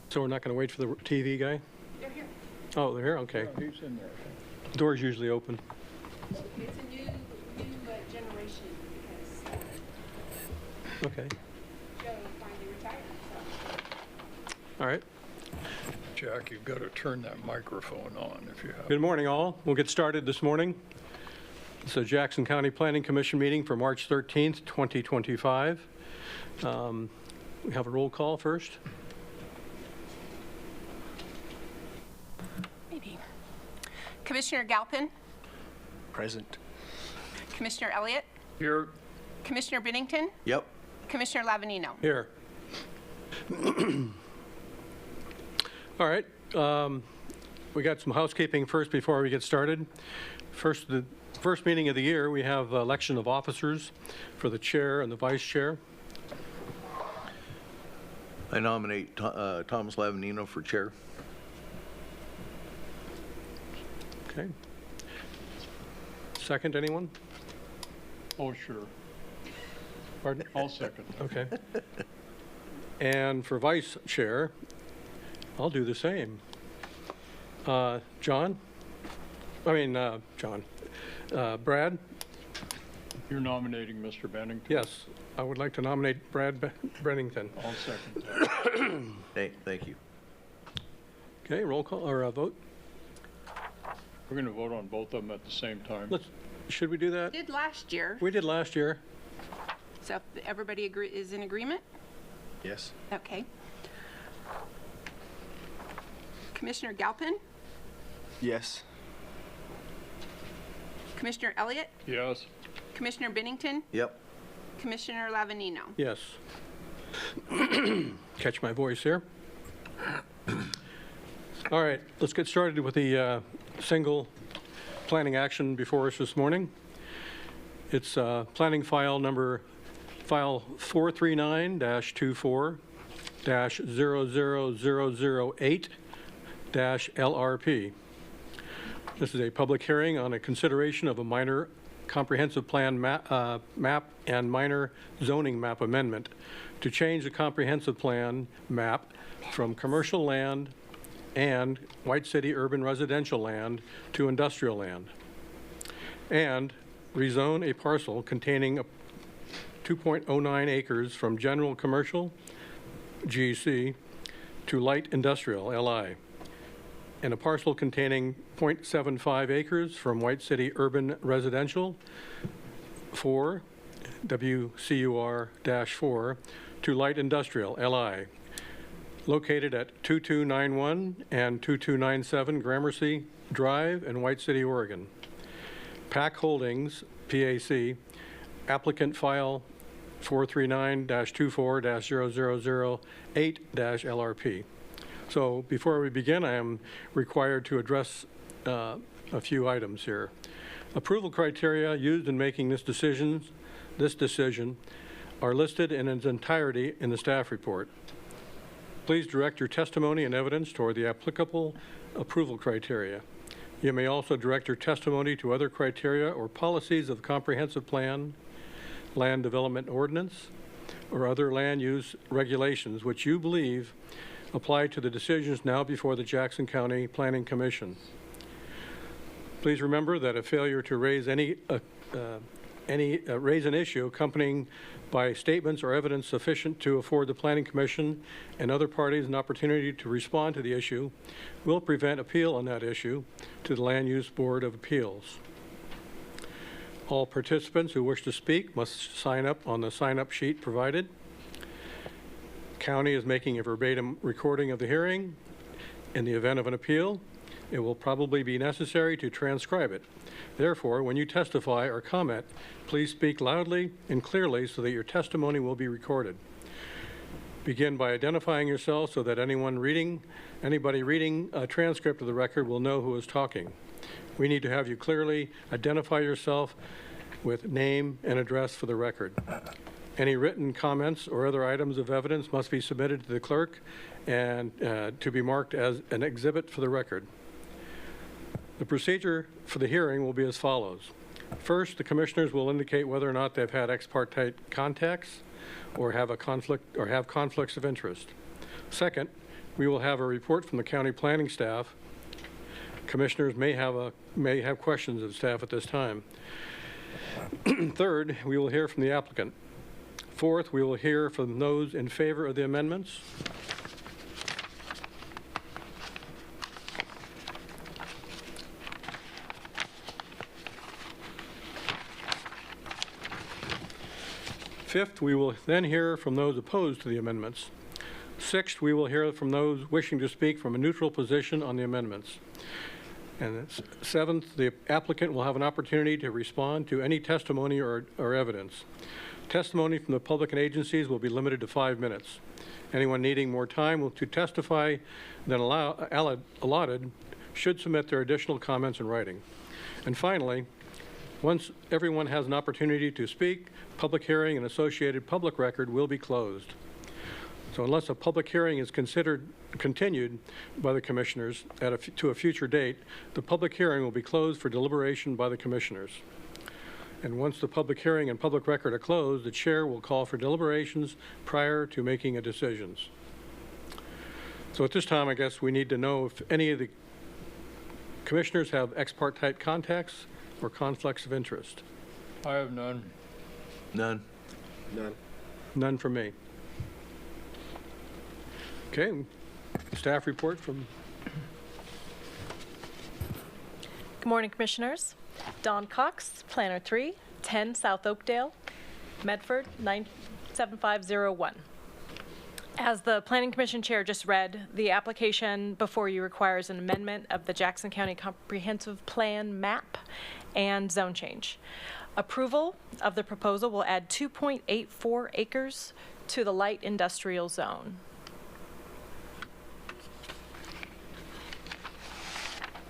So we're not going to wait for the TV guy? They're here. Oh, they're here? Okay. Yeah, he's in there. Door's usually open. It's a new generation because Okay. Joe finally retired, so. All right. Jack, you've got to turn that microphone on if you have. Good morning, all. We'll get started this morning. It's a Jackson County Planning Commission meeting for March 13th, 2025. We have a roll call first. Maybe. Commissioner Galpin, Present. Commissioner Elliott, Here, Commissioner Bennington, Yep. Commissioner Lavanino. Here. All right. We got some housekeeping first before we get started. The first meeting of the year, we have election of officers for the chair and the vice chair. I nominate Thomas Lavanino for chair. Okay. Second, anyone? oh, sure. Pardon? I'll second. Okay. And for vice chair, I'll do the same. John? Brad? You're nominating Mr. Bennington? Yes, I would like to nominate Brad Bennington. I'll second that. Thank you. Okay, roll call or vote. We're going to vote on both of them at the same time. Should we do that? Did last year, We did last year. so if everybody is in agreement? Yes. Okay. Commissioner Galpin, Yes. Commissioner Elliott, Yes, Commissioner Bennington, Yep. Commissioner Lavanino. Yes. Catch my voice here. All right, let's get started with the single planning action before us this morning. It's planning file number 439-24-00008-LRP. This is a public hearing on a consideration of a minor comprehensive plan map and minor zoning map amendment to change the comprehensive plan map from commercial land and White City urban residential land to industrial land, and rezone a parcel containing 2.09 acres from general commercial, GC, to light industrial, LI, and a parcel containing 0.75 acres from White City urban residential, 4, WCUR-4, to light industrial, LI, located at 2291 and 2297 Gramercy Drive in White City, Oregon. PAC Holdings, PAC, applicant file 439-24-0008-LRP. So before we begin, I am required to address a few items here. Approval criteria used in making this decision are listed in its entirety in the staff report. Please direct your testimony and evidence toward the applicable approval criteria. You may also direct your testimony to other criteria or policies of comprehensive plan, land development ordinance, or other land use regulations which you believe apply to the decisions now before the Jackson County Planning Commission. Please remember that a failure to raise raise an issue accompanying by statements or evidence sufficient to afford the Planning Commission and other parties an opportunity to respond to the issue will prevent appeal on that issue to the Land Use Board of Appeals. All participants who wish to speak must sign up on the sign-up sheet provided. County is making a verbatim recording of the hearing. In the event of an appeal, it will probably be necessary to transcribe it. Therefore, when you testify or comment, please speak loudly and clearly so that your testimony will be recorded. Begin by identifying yourself so that anybody reading a transcript of the record will know who is talking. We need to have you clearly identify yourself with name and address for the record. Any written comments or other items of evidence must be submitted to the clerk and to be marked as an exhibit for the record. The procedure for the hearing will be as follows. First, the commissioners will indicate whether or not they've had ex parte contacts or have conflicts of interest. Second, we will have a report from the county planning staff. Commissioners may have questions of staff at this time. Third, we will hear from the applicant. Fourth, we will hear from those in favor of the amendments. Fifth, we will then hear from those opposed to the amendments. Sixth, we will hear from those wishing to speak from a neutral position on the amendments. And seventh, the applicant will have an opportunity to respond to any testimony or evidence. Testimony from the public and agencies will be limited to 5 minutes. Anyone needing more time to testify than allotted should submit their additional comments in writing. And finally, once everyone has an opportunity to speak, public hearing and associated public record will be closed. So unless a public hearing is continued by the commissioners to a future date, the public hearing will be closed for deliberation by the commissioners. And once the public hearing and public record are closed, the chair will call for deliberations prior to making a decisions. So at this time, I guess we need to know if any of the commissioners have ex parte contacts or conflicts of interest. I have none. None. None from me. Okay, staff report from... Good morning, Commissioners. Don Cox, Planner 3, 10 South Oakdale, Medford, 97501. As the Planning Commission Chair just read, the application before you requires an amendment of the Jackson County Comprehensive Plan map and zone change. Approval of the proposal will add 2.84 acres to the light industrial zone.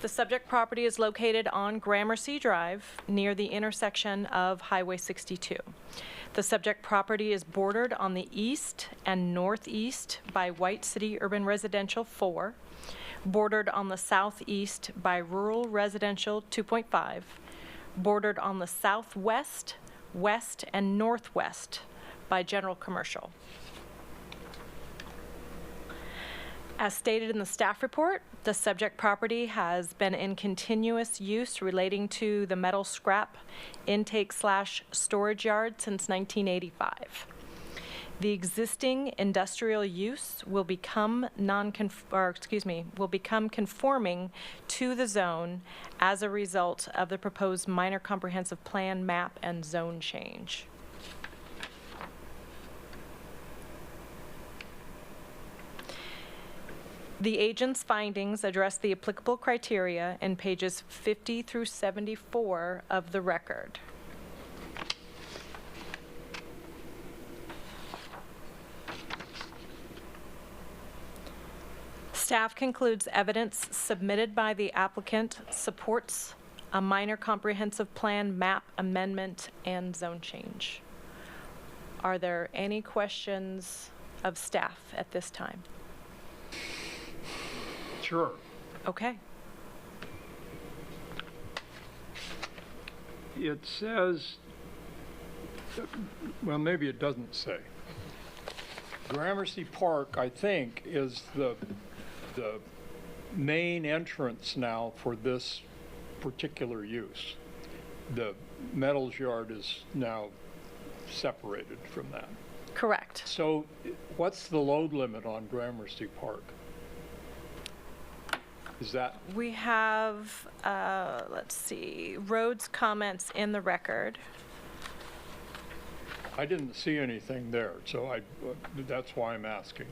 The subject property is located on Gramercy Drive near the intersection of Highway 62. The subject property is bordered on the east and northeast by White City Urban Residential 4, bordered on the southeast by Rural Residential 2.5, bordered on the southwest, west, and northwest by General Commercial. As stated in the staff report, the subject property has been in continuous use relating to the metal scrap intake/storage yard since 1985. The existing industrial use will become conforming to the zone as a result of the proposed minor comprehensive plan map and zone change. The agent's findings address the applicable criteria in pages 50 through 74 of the record. Staff concludes evidence submitted by the applicant supports a minor comprehensive plan map amendment and zone change. Are there any questions of staff at this time? Sure. Okay. It says, well, maybe it doesn't say. Gramercy Park, I think, is the main entrance now for this particular use. The metals yard is now separated from that. Correct. So what's the load limit on Gramercy Park? Is that, We have, let's see, roads comments in the record. I didn't see anything there, so that's why I'm asking.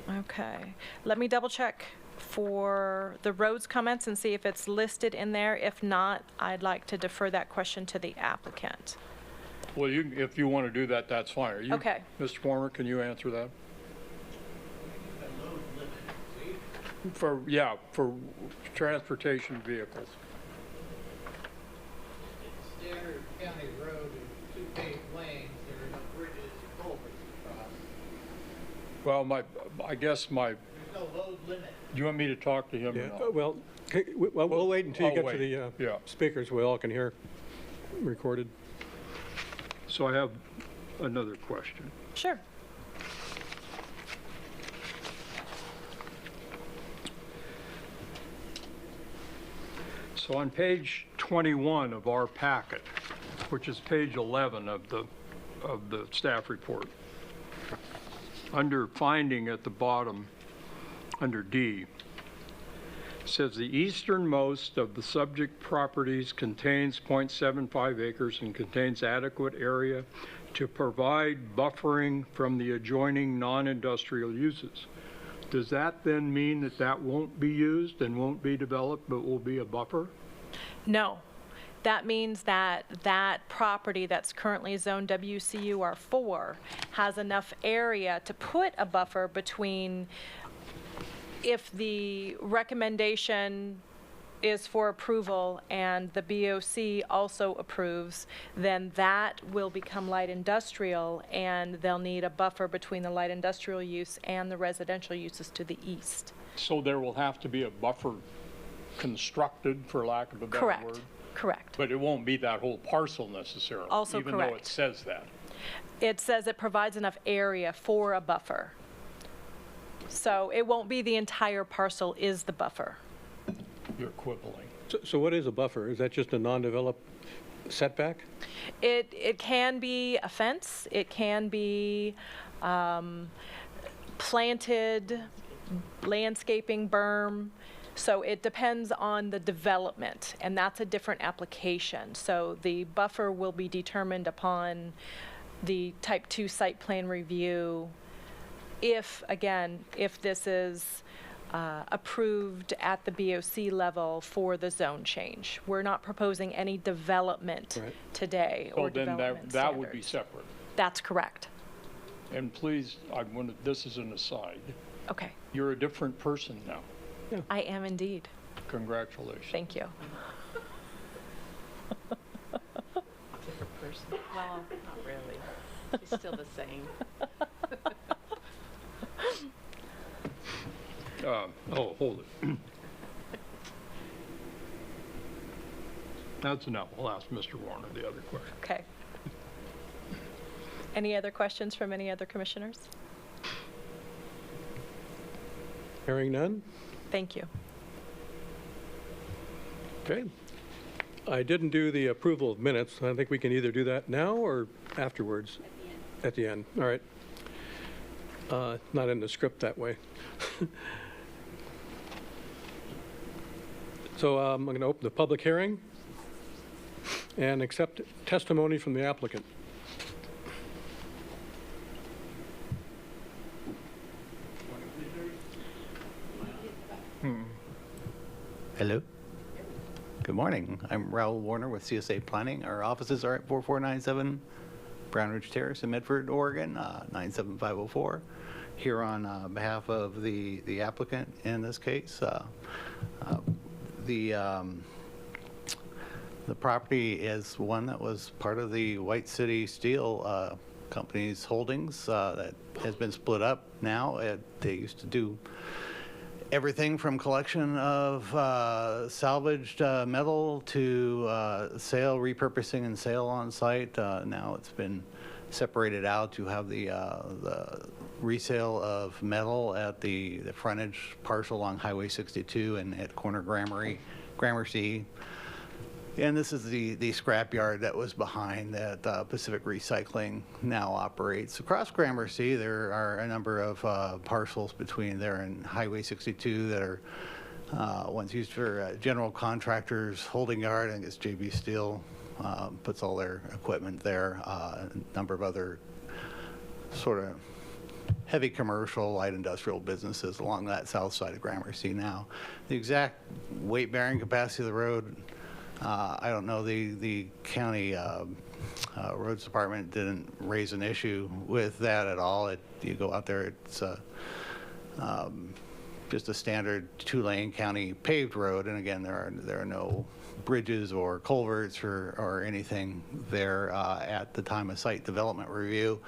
Okay. Let me double check for the roads comments and see if it's listed in there. If not, I'd like to defer that question to the applicant. Well, if you want to do that, that's fine. Are you, Okay. Mr. Former, can you answer that? For transportation vehicles. Standard county road and 2 paved lanes, there are no bridges or culverts across. Well, I guess There's no load limit. do you want me to talk to him or Yeah, not? well, we'll wait until you I'll get to wait. the Yeah. speakers so we all can hear recorded. So I have another question. Sure. So on page 21 of our packet, which is page 11 of the staff report, under finding at the bottom, under D, says the easternmost of the subject properties contains 0.75 acres and contains adequate area to provide buffering from the adjoining non-industrial uses. Does that then mean that that won't be used and won't be developed, but will be a buffer? No. That means that that property that's currently zoned WCUR4 has enough area to put a buffer between, if the recommendation is for approval and the BOC also approves, then that will become light industrial, and they'll need a buffer between the light industrial use and the residential uses to the east. So there will have to be a buffer constructed, for lack of a better word? Correct. But it won't be that whole parcel necessarily? Also even though it correct. says that? It says it provides enough area for a buffer. So it won't be the entire parcel is the buffer. You're quibbling. So what is a buffer? Is that just a non-developed setback? It can be a fence, it can be planted landscaping berm. So it depends on the development, and that's a different application. So the buffer will be determined upon the type 2 site plan review if, again, if this is approved at the BOC level for the zone change. We're not proposing any development Right. today So or then development that would be standards. separate. That's correct. And please, this is an aside. Okay, You're a different person now. I am indeed. Congratulations. Thank you. Well, not really. She's still the same. Hold it. That's enough. I'll ask Mr. Warner the other question. Okay. Any other questions from any other commissioners? Hearing none? Thank you. Okay. I didn't do the approval of minutes. I think we can either do that now or afterwards. At the end. All right. Not in the script that way. So I'm going to open the public hearing and accept testimony from the applicant. Hello. Good morning. I'm Raul Warner with CSA Planning. Our offices are at 4497 Brown Ridge Terrace in Medford, Oregon, 97504. Here on behalf of the applicant in this case. The property is one that was part of the White City Steel Company's holdings that has been split up now. They used to do everything from collection of salvaged metal to sale, repurposing, and sale on site. Now it's been separated out to have the resale of metal at the frontage parcel along Highway 62 and at corner Gramercy. And this is the scrapyard that was behind that Pacific Recycling now operates. Across Gramercy, there are a number of parcels between there and Highway 62 that are ones used for general contractors, holding yard. I think it's JB Steel puts all their equipment there. A number of other sort of heavy commercial, light industrial businesses along that south side of Gramercy now. The exact weight-bearing capacity of the road, I don't know. The county roads department didn't raise an issue with that at all. You go out there, it's just a standard 2-lane county paved road, and again, there are no bridges or culverts or anything there at the time of site development review.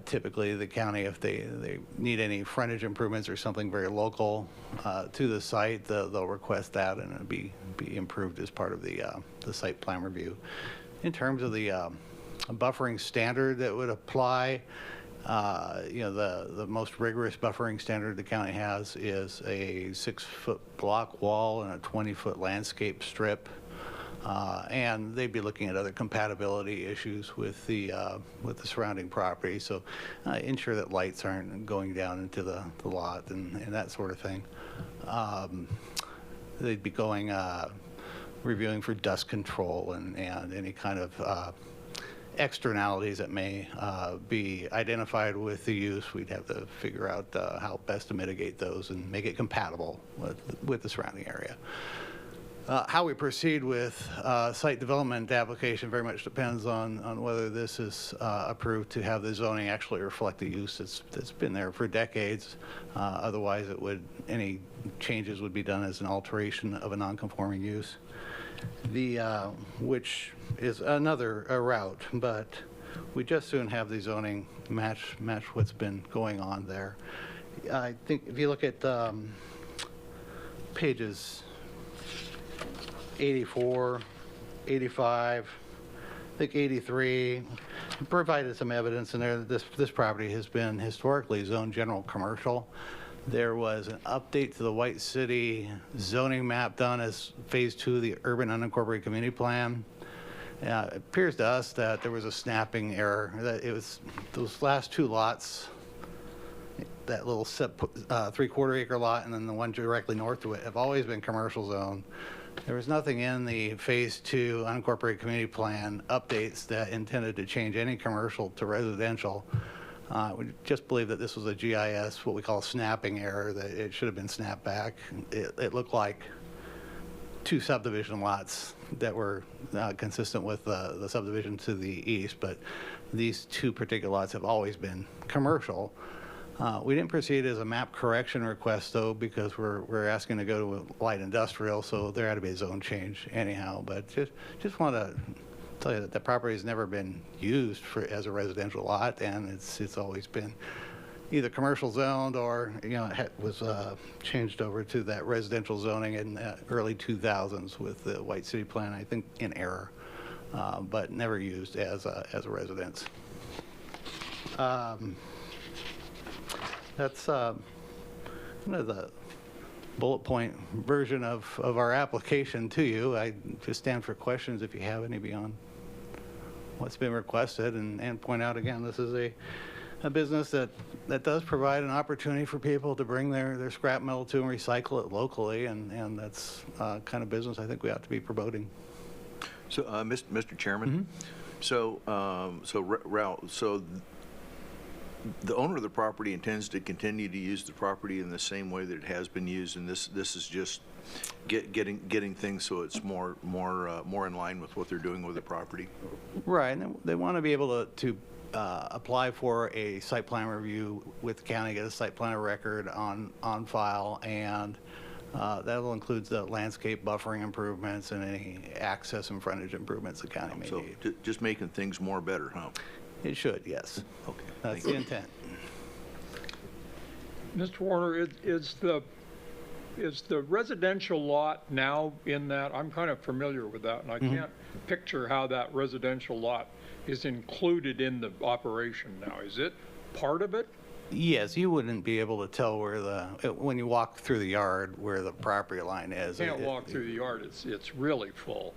Typically, the county, if they need any frontage improvements or something very local to the site, they'll request that, and it'll be improved as part of the site plan review. In terms of the buffering standard that would apply, You know, the most rigorous buffering standard the county has is a 6-foot block wall and a 20-foot landscape strip. And they'd be looking at other compatibility issues with the surrounding property. So ensure that lights aren't going down into the lot and that sort of thing. They'd be going, reviewing for dust control and any kind of externalities that may be identified with the use. We'd have to figure out how best to mitigate those and make it compatible with the surrounding area. How we proceed with site development application very much depends on whether this is approved to have the zoning actually reflect the use that's been there for decades. Otherwise, any changes would be done as an alteration of a non-conforming use. Which is another route, but we just soon have the zoning match what's been going on there. I think if you look at pages 84, 85, I think 83, provided some evidence in there that this property has been historically zoned general commercial. There was an update to the White City zoning map done as phase 2 of the urban unincorporated community plan. It appears to us that there was a snapping error, that it was those last 2 lots, that little 3/4 acre lot and then the one directly north of it, have always been commercial zone. There was nothing in the phase 2 unincorporated community plan updates that intended to change any commercial to residential. We just believe that this was a GIS, what we call a snapping error, that it should have been snapped back. It looked like 2 subdivision lots that were consistent with the subdivision to the east, but these 2 particular lots have always been commercial. We didn't proceed as a map correction request, though, because we're asking to go to light industrial, so there had to be a zone change anyhow. But just want to tell you that the property has never been used as a residential lot, and it's always been either commercial zoned or, you know, it was changed over to that residential zoning in early 2000s with the White City plan, I think in error, but never used as a residence. That's kind of the bullet point version of our application to you. I just stand for questions if you have any beyond what's been requested, and point out again, this is a business that does provide an opportunity for people to bring their scrap metal to and recycle it locally, and that's kind of business I think we ought to be promoting. So, Mr. Chairman, so the owner of the property intends to continue to use the property in the same way that it has been used, and this is just getting things so it's more in line with what they're doing with the property. Right, and they want to be able to apply for a site plan review with the county, get a site plan of record on file, and that'll include the landscape buffering improvements and any access and frontage improvements the county may need. So just making things more better, huh? It should, yes. Okay. That's the intent. Mr. Warner, is the residential lot now in that? I'm kind of familiar with that, and I can't picture how that residential lot is included in the operation now. Is it part of it? Yes, you wouldn't be able to tell when you walk through the yard where the property line is. You can't walk through the yard. It's really full.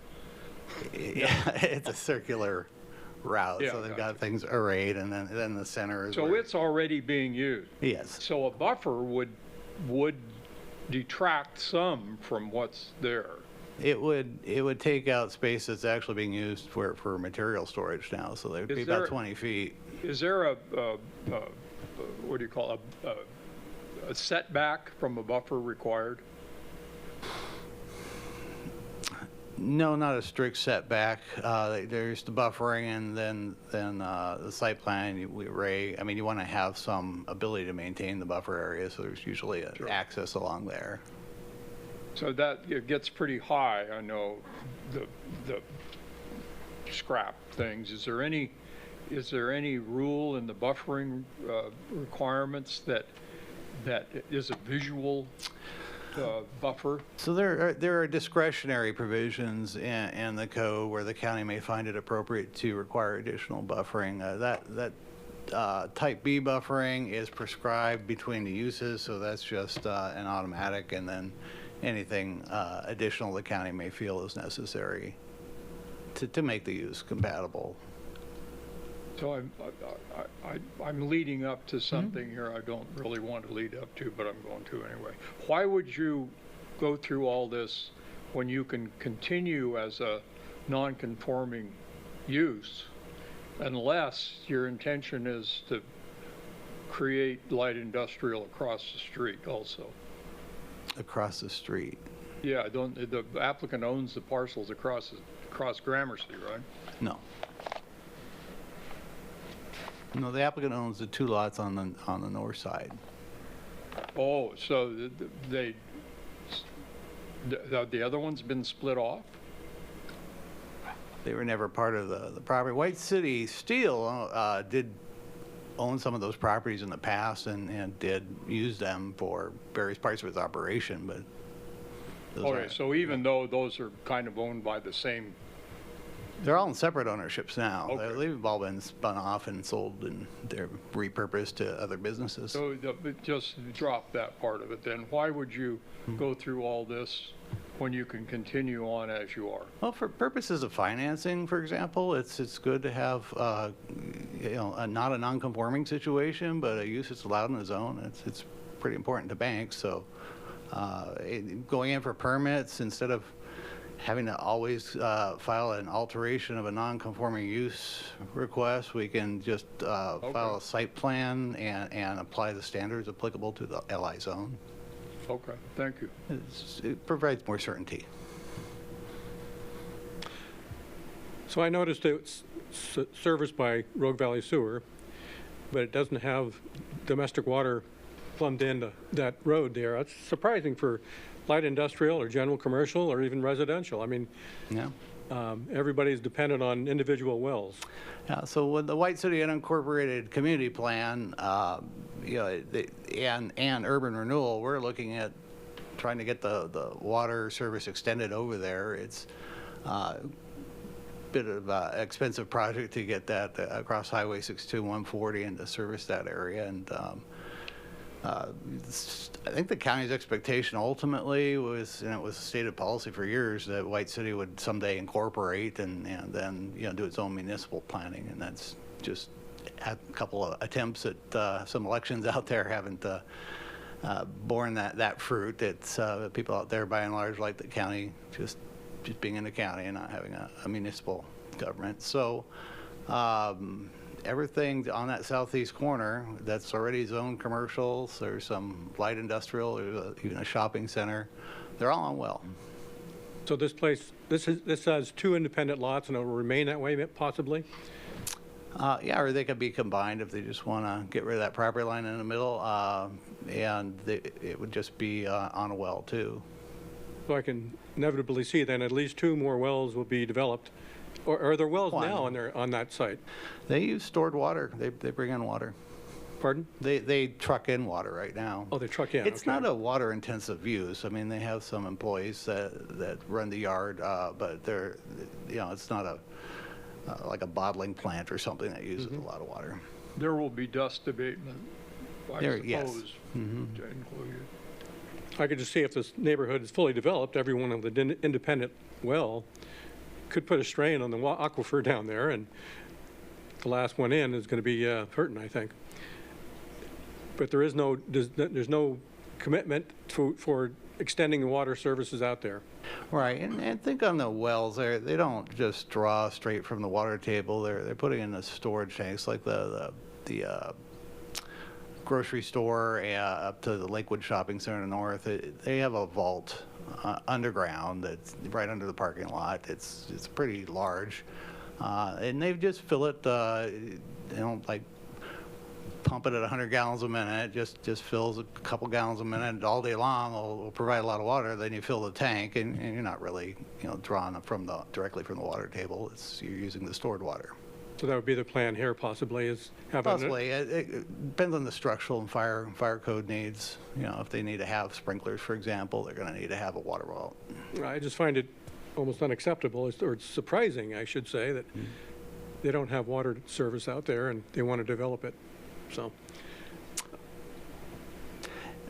Yeah, it's a circular route, Yeah, so they've gotcha. got things arrayed, and then the center is. So it's already being used. Yes. So a buffer would detract some from what's there. It would take out space that's actually being used for material storage now, so there'd be Is there- about 20 feet. Is there a what do you call a setback from a buffer required? No, not a strict setback. There's the buffering, and then the site plan, we array. I mean, you want to have some ability to maintain the buffer area, so there's usually an access along there. So that it gets pretty high. I know the scrap things. Is there any rule in the buffering requirements that is a visual buffer? So there are discretionary provisions in the code where the county may find it appropriate to require additional buffering. That type B buffering is prescribed between the uses, so that's just an automatic, and then anything additional the county may feel is necessary to make the use compatible. So I'm leading up to something here I don't really want to lead up to, but I'm going to anyway. Why would you go through all this when you can continue as a non-conforming use unless your intention is to create light industrial across the street also? Across the street. Yeah, the applicant owns the parcels across Gramercy, right? No. No, the applicant owns the 2 lots on the north side. Oh, so the other one's been split off? They were never part of the property. White City Steel did own some of those properties in the past and did use them for various parts of its operation, but those Okay, aren't- so even though those are kind of owned by the same, they're all in separate ownerships now. Okay. They've all been spun off and sold, and they're repurposed to other businesses. so just drop that part of it then. Why would you go through all this when you can continue on as you are? Well, for purposes of financing, for example, it's good to have, not a non-conforming situation, but a use that's allowed in the zone. It's pretty important to banks, so going in for permits instead of having to always file an alteration of a non-conforming use request, we can just file a site plan and apply the standards applicable to the LI zone. Okay, thank you. It provides more certainty. So I noticed it's serviced by Rogue Valley Sewer, but it doesn't have domestic water plumbed into that road there. That's surprising for light industrial or general commercial or even residential. I mean, Yeah. everybody's dependent on individual wells. Yeah, so with the White City Unincorporated Community Plan, and urban renewal, we're looking at trying to get the water service extended over there. It's a bit of an expensive project to get that across Highway 62 140 and to service that area. And I think the county's expectation ultimately was, and it was a stated policy for years, that White City would someday incorporate and then do its own municipal planning, and that's just had a couple of attempts at some elections out there haven't borne that fruit. It's people out there by and large like the county just being in the county and not having a municipal government. So everything on that southeast corner that's already zoned commercials, there's some light industrial, there's even a shopping center, they're all on well. So this place, this has 2 independent lots and it will remain that way possibly? Yeah, or they could be combined if they just want to get rid of that property line in the middle, and it would just be on a well too. So I can inevitably see then at least 2 more wells will be developed. Or are there wells One. now on that site? They use stored water. They bring in water. Pardon? They truck in water right now. Oh, they truck in. It's okay. not a water intensive use. I mean, they have some employees that run the yard, but they're, it's not like a bottling plant or something that uses a lot of water. There will be dust abatement, I Yes. suppose, to include it. I could just see if this neighborhood is fully developed, every one of the independent well could put a strain on the aquifer down there, and the last one in is going to be hurting, I think. But there's no commitment for extending the water services out there. Right, and think on the wells there. They don't just draw straight from the water table. They're putting in the storage tanks like the grocery store up to the Lakewood Shopping Center in the north. They have a vault underground that's right under the parking lot. It's pretty large, and they just fill it. Like pump it at 100 gallons a minute. Just fills a couple gallons a minute all day long. Will provide a lot of water. Then you fill the tank, and you're not really drawing it directly from the water table. You're using the stored water. So that would be the plan here possibly, is have Possibly. It depends on the structural and fire code needs. If they need to have sprinklers, for example, they're going to need to have a water vault. I just find it almost unacceptable, or it's surprising, I should say, that they don't have water service out there, and they want to develop it, so.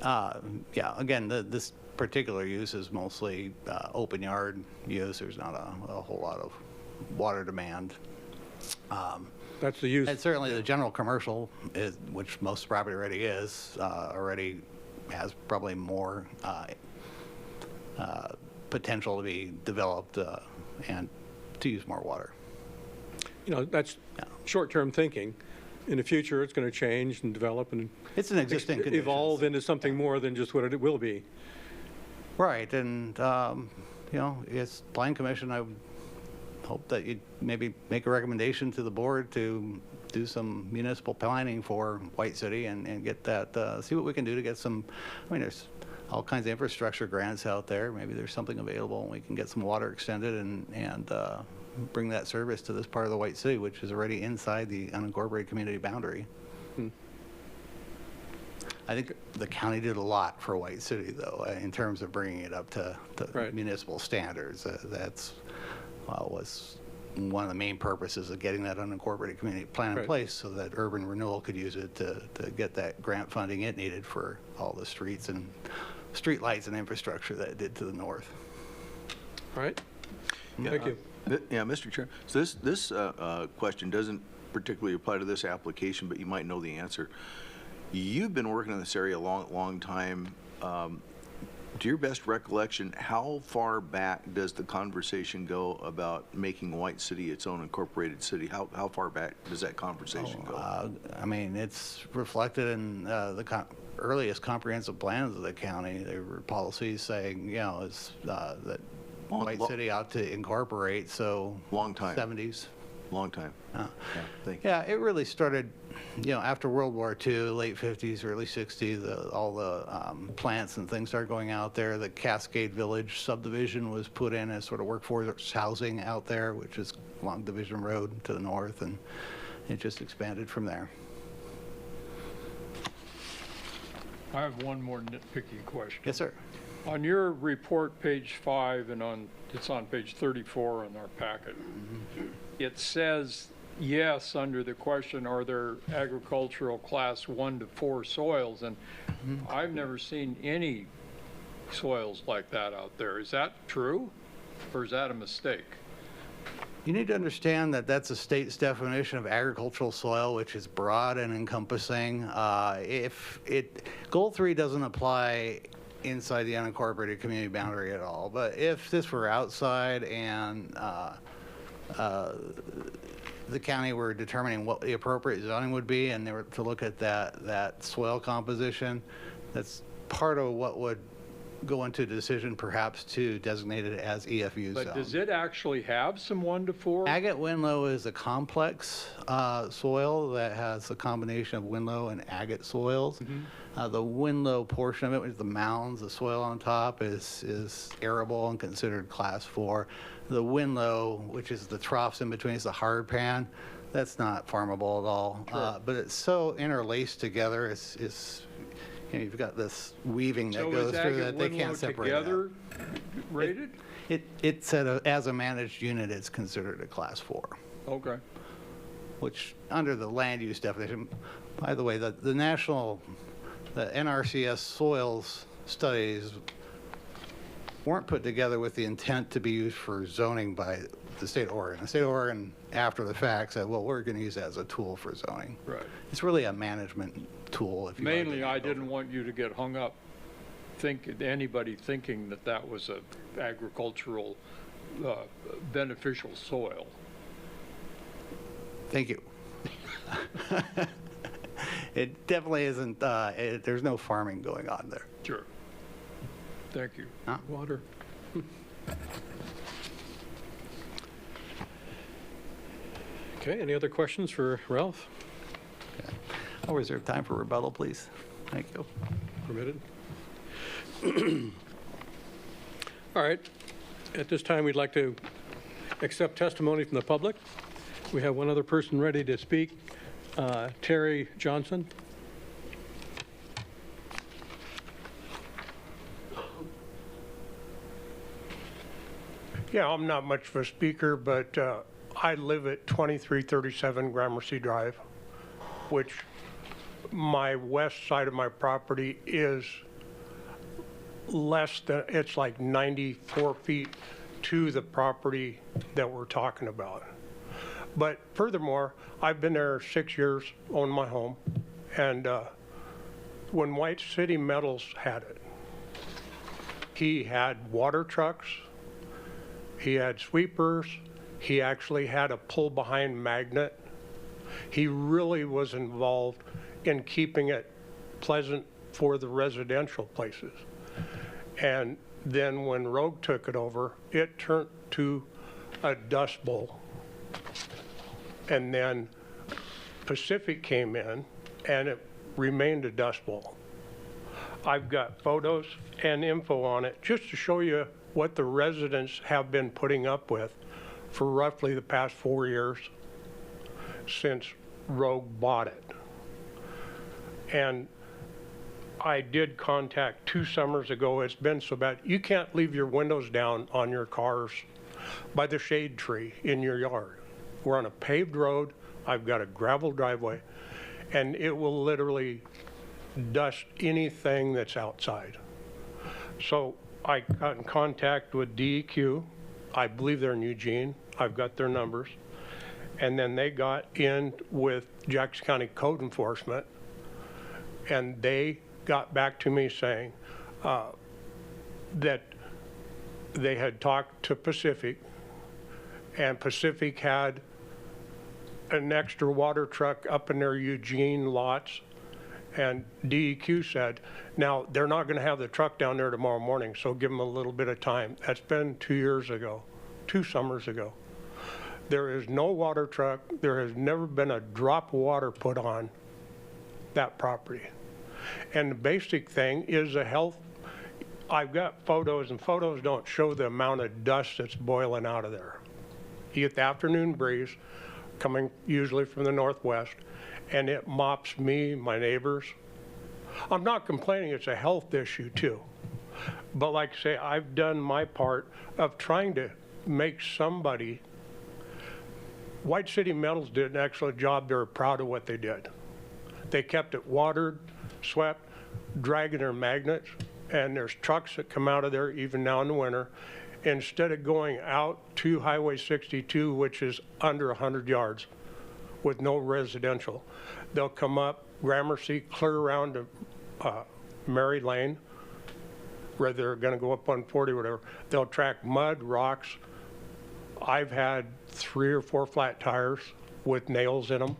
Yeah, again, this particular use is mostly open yard use. There's not a whole lot of water demand. That's the use. And certainly the general commercial, is, which most property already is, already has probably more potential to be developed and to use more water. You know, that's short-term thinking. In the future, it's going to change and develop and It's an existing condition. evolve into something more than just what it will be. Right, and, you know, as Plan Commission, I would hope that you'd maybe make a recommendation to the board to do some municipal planning for White City and get that, see what we can do to get some, I mean, there's all kinds of infrastructure grants out there. Maybe there's something available and we can get some water extended and bring that service to this part of the White City, which is already inside the unincorporated community boundary. I think the county did a lot for White City, though, in terms of bringing it up to Right. municipal standards. That's was one of the main purposes of getting that unincorporated community plan in Right. place, so that urban renewal could use it to get that grant funding it needed for all the streets and street lights and infrastructure that it did to the north. All right? Thank you. Yeah, Mr. Chair, so this question doesn't particularly apply to this application, but you might know the answer. You've been working in this area a long time. To your best recollection, how far back does the conversation go about making White City its own incorporated city? How far back does that conversation go? I mean, it's reflected in the earliest comprehensive plans of the county. There were policies saying, you know, that White City ought to incorporate, so. Long time. 70s. Long time. Yeah, thank you. Yeah, it really started, you know, after World War II, late 50s, early 60s, all the plants and things started going out there. The Cascade Village subdivision was put in as sort of workforce housing out there, which is along Division Road to the north, and it just expanded from there. I have one more nitpicky question. Yes, sir. On your report, page 5, and it's on page 34 in our packet, it says, yes, under the question, are there agricultural class 1 to 4 soils? And I've never seen any soils like that out there. Is that true, or is that a mistake? You need to understand that that's a state's definition of agricultural soil, which is broad and encompassing. Goal 3 doesn't apply inside the unincorporated community boundary at all, but if this were outside and the county were determining what the appropriate zoning would be, and they were to look at that soil composition, that's part of what would go into a decision perhaps to designate it as EFU zone. But does it actually have some 1 to 4? Agate Winlow is a complex soil that has a combination of Winlow and agate soils. The Winlow portion of it, which is the mounds, the soil on top, is arable and considered class 4. The Winlow, which is the troughs in between, is the hard pan. That's not farmable at all. But it's so interlaced together. It's you know, you've got this weaving that goes through that they can't separate it out. So is Agate Winlow together rated? It said as a managed unit, it's considered a class 4. Okay. Which, under the land use definition, by the way, the NRCS soils studies weren't put together with the intent to be used for zoning by the state of Oregon. The state of Oregon, after the fact, said, well, we're going to use it as a tool for zoning. Right. It's really a management tool. If you want to Mainly, get I it over. didn't want you to get hung up, anybody thinking that was a agricultural beneficial soil. Thank you. It definitely isn't, there's no farming going on there. Sure. Thank you. Water. Okay, any other questions for Ralph? I'll reserve time for rebuttal, please. Thank you. Permitted? All right. At this time, we'd like to accept testimony from the public. We have one other person ready to speak, Terry Johnson. Yeah, I'm not much of a speaker, but I live at 2337 Gramercy Drive, which my west side of my property is less than, it's like 94 feet to the property that we're talking about. But furthermore, I've been there 6 years, owned my home, and when White City Metals had it, he had water trucks, he had sweepers, he actually had a pull-behind magnet. He really was involved in keeping it pleasant for the residential places. And then when Rogue took it over, it turned to a dust bowl. And then Pacific came in, and it remained a dust bowl. I've got photos and info on it just to show you what the residents have been putting up with for roughly the past 4 years since Rogue bought it. And I did contact 2 summers ago. It's been so bad. You can't leave your windows down on your cars by the shade tree in your yard. We're on a paved road. I've got a gravel driveway, and it will literally dust anything that's outside. So I got in contact with DEQ. I believe they're in Eugene. I've got their numbers. And then they got in with Jackson County Code Enforcement, and they got back to me saying that they had talked to Pacific, and Pacific had an extra water truck up in their Eugene lots, and DEQ said, now, they're not going to have the truck down there tomorrow morning, so give them a little bit of time. That's been 2 years ago, 2 summers ago. There is no water truck. There has never been a drop of water put on that property. And the basic thing is the health. I've got photos, and photos don't show the amount of dust that's boiling out of there. You get the afternoon breeze coming usually from the northwest, and it mops me, my neighbors. I'm not complaining, it's a health issue too. But like I say, I've done my part of trying to make somebody. White City Metals did an excellent job. They were proud of what they did. They kept it watered, swept, dragging their magnets, and there's trucks that come out of there even now in the winter. Instead of going out to Highway 62, which is under 100 yards with no residential, they'll come up Gramercy, clear around to Mary Lane, where they're going to go up on 40 or whatever. They'll track mud, rocks. I've had 3 or 4 flat tires with nails in them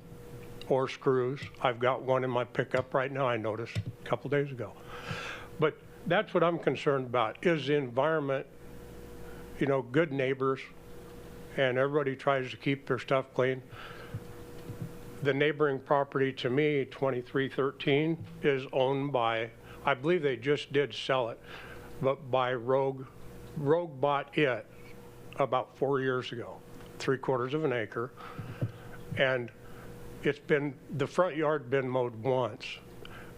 or screws. I've got one in my pickup right now, I noticed a couple days ago. But that's what I'm concerned about, is the environment, you know, good neighbors, and everybody tries to keep their stuff clean. The neighboring property to me, 2313, is owned by, I believe they just did sell it, but by Rogue. Rogue bought it about 4 years ago, 3/4 of an acre. And it's been, the front yard been mowed once,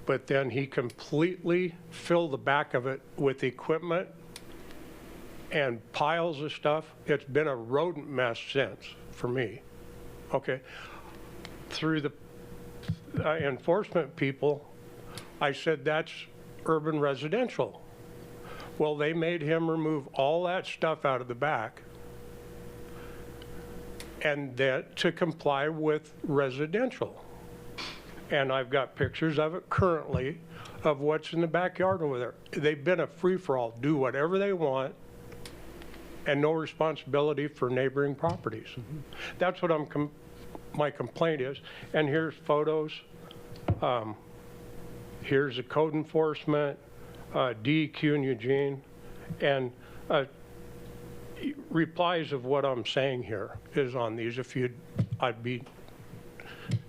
but then he completely filled the back of it with equipment and piles of stuff. It's been a rodent mess since, for me, okay? Through the enforcement people, I said, that's urban residential. Well, they made him remove all that stuff out of the back, and that to comply with residential. And I've got pictures of it currently of what's in the backyard over there. They've been a free-for-all, do whatever they want, and no responsibility for neighboring properties. That's what my complaint is. And here's photos. Here's the code enforcement, DEQ in Eugene, and replies of what I'm saying here is on these. If you'd, I'd be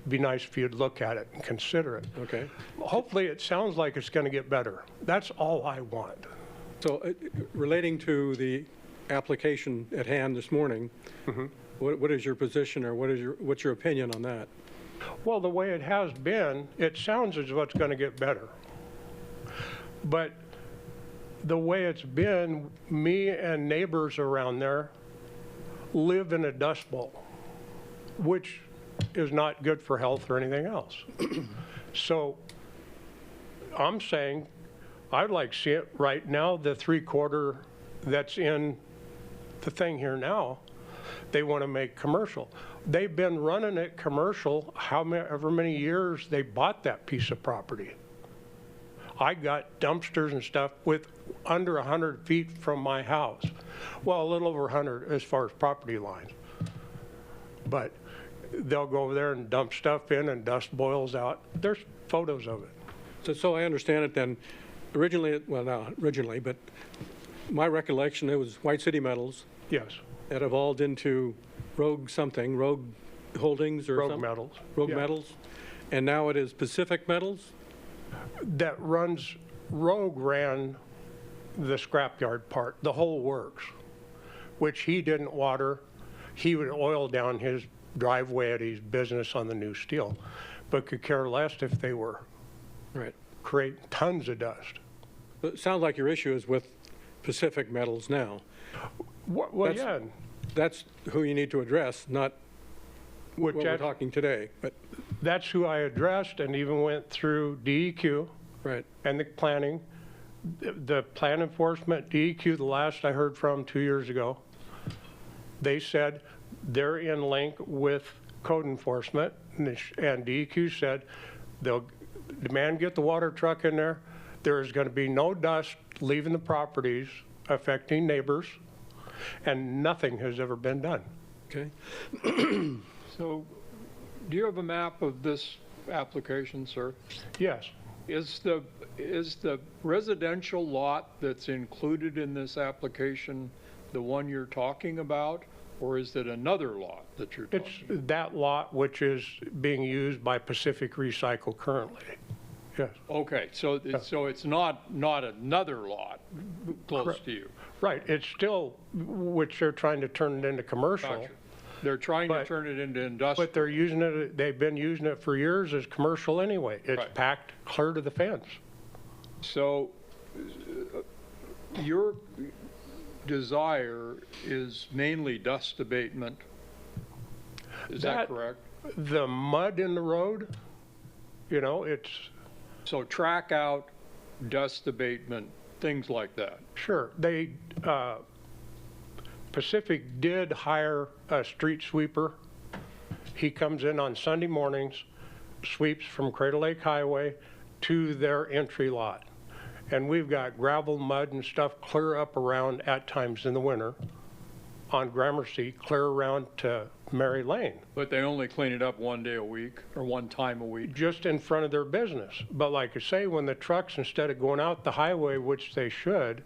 nice if you'd look at it and consider it. Okay. Hopefully it sounds like it's going to get better. That's all I want. So relating to the application at hand this morning, what is your position, or what's your opinion on that? Well, the way it has been, it sounds as though it's going to get better. But the way it's been, me and neighbors around there live in a dust bowl. which is not good for health or anything else. So I'm saying, I'd like to see it right now, the 3/4 that's in the thing here now, they want to make commercial. They've been running it commercial however many years they bought that piece of property. I got dumpsters and stuff with under 100 feet from my house. Well, a little over 100 as far as property lines. But they'll go over there and dump stuff in and dust boils out. There's photos of it. So I understand it then, originally, well, not originally, but my recollection, it was White City Metals Yes, that evolved into Rogue something, Rogue Holdings or Rogue something? Metals. Rogue Yeah. Metals? And now it is Pacific Metals? That runs, Rogue ran the scrapyard part, the whole works, which he didn't water. He would oil down his driveway at his business on the new steel, but could care less if they were Right. creating tons of dust. But it sounds like your issue is with Pacific Metals now. Well, That's- yeah, That's who you need to address, not which what we're talking today, but, that's who I addressed and even went through DEQ right. and the planning. The plan enforcement, DEQ, the last I heard from 2 years ago, they said they're in link with code enforcement, and DEQ said they'll demand get the water truck in there. There is going to be no dust leaving the properties affecting neighbors, and nothing has ever been done. Okay. So, do you have a map of this application, sir? Yes, Is the residential lot that's included in this application the one you're talking about, or is it another lot that you're it's talking? that lot which is being used by Pacific Recycle currently. Yes. Okay, so it's not another lot close Correct. to you. Right, it's still, which they're trying to turn it into commercial, Gotcha. They're trying to But- turn it into industrial. but they're using it, they've been using it for years as commercial anyway. It's Right. packed clear to the fence. So, your desire is mainly dust abatement? Is that That- correct? The mud in the road, you know, it's, So track out, dust abatement, things like that. sure, they, Pacific did hire a street sweeper. He comes in on Sunday mornings, sweeps from Crater Lake Highway to their entry lot. And we've got gravel, mud and stuff clear up around, at times in the winter, on Gramercy, clear around to Mary Lane, But they only clean it up one day a week or one time a week. just in front of their business. But like I say, when the trucks, instead of going out the highway, which they should,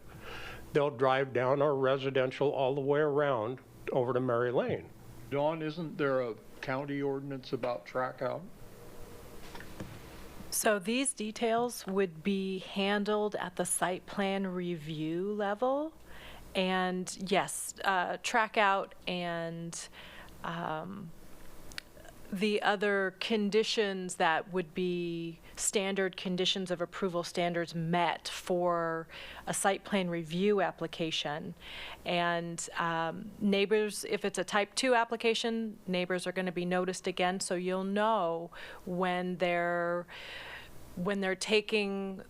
they'll drive down our residential all the way around over to Mary Lane. Dawn, isn't there a county ordinance about track out? So these details would be handled at the site plan review level. And yes, track out and the other conditions that would be standard conditions of approval standards met for a site plan review application. And neighbors, if it's a type 2 application, neighbors are going to be noticed again, so you'll know when they're taking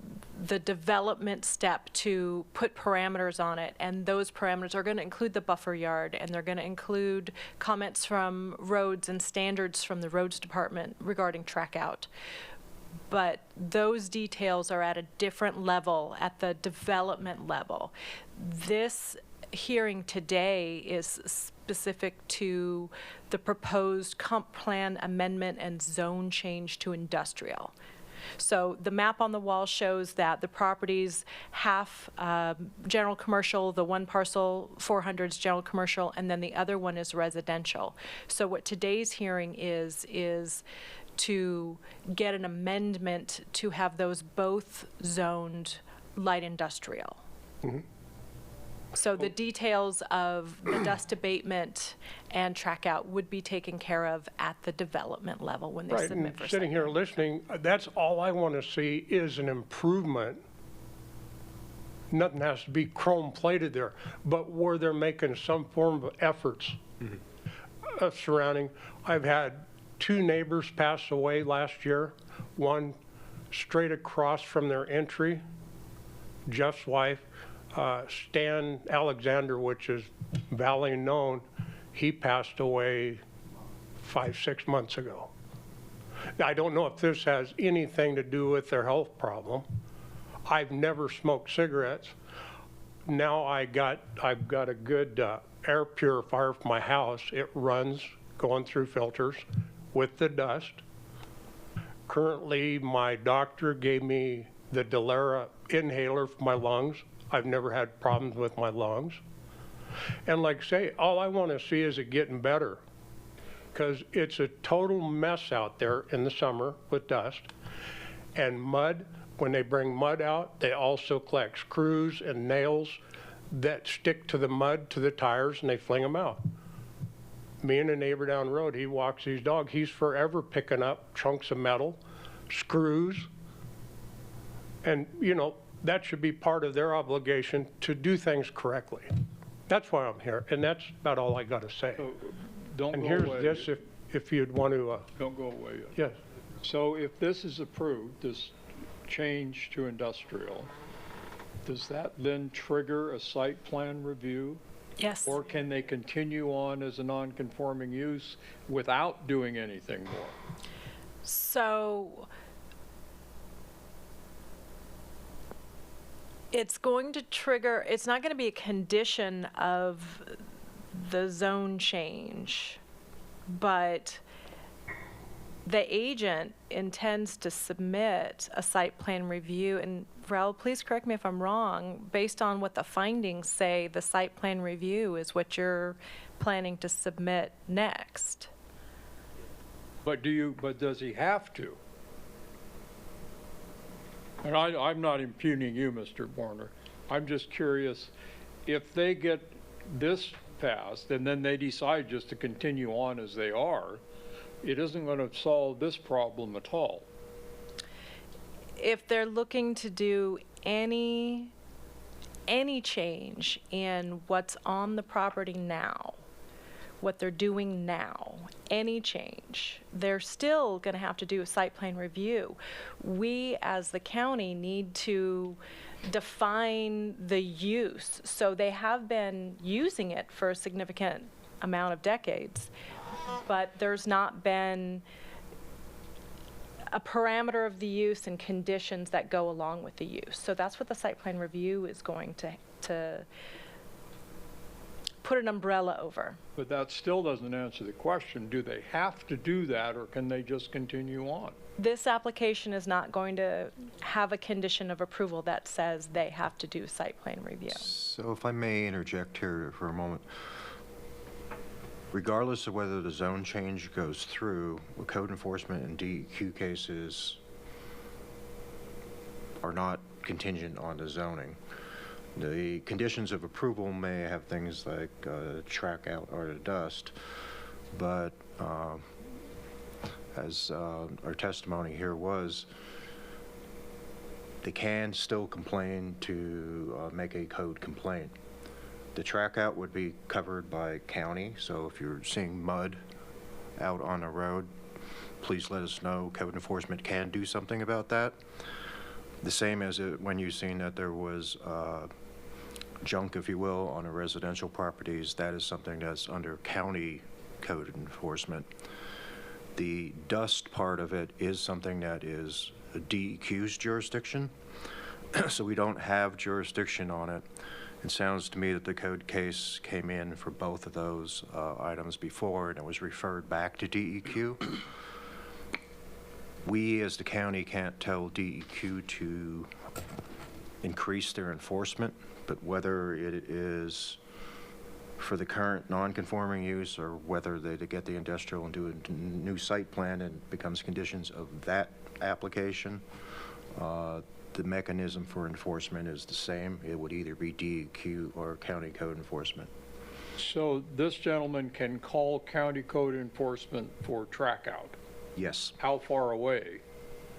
the development step to put parameters on it, and those parameters are going to include the buffer yard, and they're going to include comments from roads and standards from the roads department regarding track out. But those details are at a different level, at the development level. This hearing today is specific to the proposed comp plan amendment and zone change to industrial. So the map on the wall shows that the property's half general commercial, the one parcel 400 is general commercial, and then the other one is residential. So what today's hearing is to get an amendment to have those both zoned light industrial. So the details of the dust abatement and track out would be taken care of at the development level when they Right, submit and for sitting site. here listening, that's all I want to see is an improvement. Nothing has to be chrome plated there, but where they're making some form of efforts. surrounding. I've had 2 neighbors pass away last year. One straight across from their entry, Jeff's wife, Stan Alexander, which is Valley known, he passed away 5-6 months ago. I don't know if this has anything to do with their health problem. I've never smoked cigarettes. Now I've got a good air purifier for my house. It runs going through filters with the dust. Currently, my doctor gave me the Delera inhaler for my lungs. I've never had problems with my lungs. And like I say, all I want to see is it getting better, because it's a total mess out there in the summer with dust and mud. When they bring mud out, they also collect screws and nails that stick to the mud, to the tires, and they fling them out. Me and a neighbor down the road, he walks his dog. He's forever picking up chunks of metal, screws, and, you know, that should be part of their obligation to do things correctly. That's why I'm here, and that's about all I got to say. So, don't And go here's away. this, if you'd want to, Don't go away yet. yes. So if this is approved, this change to industrial, does that then trigger a site plan review? Yes. Or can they continue on as a non-conforming use without doing anything more? So it's going to trigger, it's not going to be a condition of the zone change, but the agent intends to submit a site plan review. And Raul, please correct me if I'm wrong, based on what the findings say, the site plan review is what you're planning to submit next. But does he have to? And I'm not impugning you, Mr. Warner. I'm just curious, if they get this passed and then they decide just to continue on as they are, it isn't going to solve this problem at all. If they're looking to do any change in what's on the property now, what they're doing now, any change, they're still going to have to do a site plan review. We, as the county, need to define the use. So they have been using it for a significant amount of decades, but there's not been a parameter of the use and conditions that go along with the use. So that's what the site plan review is going to put an umbrella over. But that still doesn't answer the question. Do they have to do that, or can they just continue on? This application is not going to have a condition of approval that says they have to do site plan review. So if I may interject here for a moment, regardless of whether the zone change goes through, code enforcement and DEQ cases are not contingent on the zoning. The conditions of approval may have things like track out or the dust, but as our testimony here was, they can still complain to make a code complaint. The track out would be covered by county, so if you're seeing mud out on the road, please let us know. Code enforcement can do something about that. The same as when you've seen that there was junk, if you will, on the residential properties, that is something that's under county code enforcement. The dust part of it is something that is a DEQ's jurisdiction, so we don't have jurisdiction on it. It sounds to me that the code case came in for both of those items before, and it was referred back to DEQ. We, as the county, can't tell DEQ to increase their enforcement, but whether it is for the current non-conforming use or whether they get the industrial and do a new site plan and it becomes conditions of that application, the mechanism for enforcement is the same. It would either be DEQ or county code enforcement. So this gentleman can call county code enforcement for track out? Yes. How far away?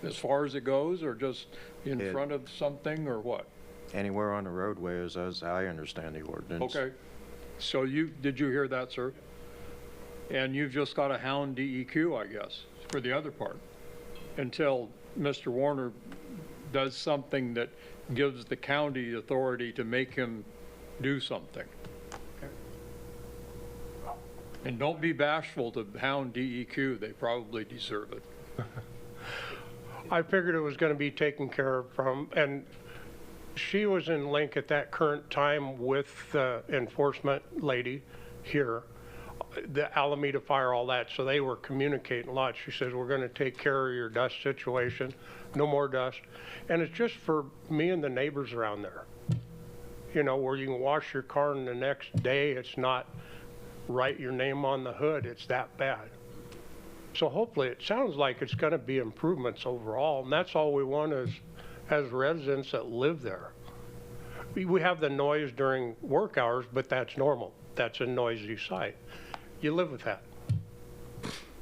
As far as it goes, or just in front of something, or what? Anywhere on the roadway, as I understand the ordinance. Okay. So did you hear that, sir? and you've just got to hound DEQ, I guess, for the other part, until Mr. Warner does something that gives the county authority to make him do something. And don't be bashful to hound DEQ, they probably deserve it. I figured it was going to be taken care of from, and she was in link at that current time with the enforcement lady here, the Alameda Fire, all that, so they were communicating a lot. She says, we're going to take care of your dust situation, no more dust. And it's just for me and the neighbors around there. You know, where you can wash your car and the next day it's not write your name on the hood, it's that bad. So hopefully it sounds like it's going to be improvements overall, and that's all we want as residents that live there. We have the noise during work hours, but that's normal. That's a noisy site. You live with that.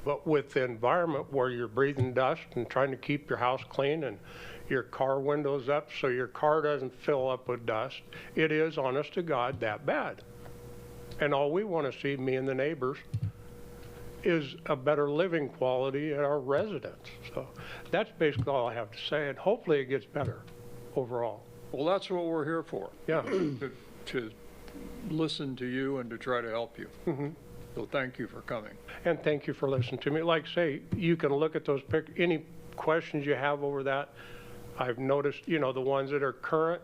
But with the environment where you're breathing dust and trying to keep your house clean and your car windows up so your car doesn't fill up with dust, it is, honest to God, that bad. And all we want to see, me and the neighbors, is a better living quality at our residents. So that's basically all I have to say, and hopefully it gets better overall. Well, that's what we're here for. Yeah. To listen to you and to try to help you. So thank you for coming. And thank you for listening to me. Like I say, you can look at those pictures. Any questions you have over that, I've noticed, you know, the ones that are current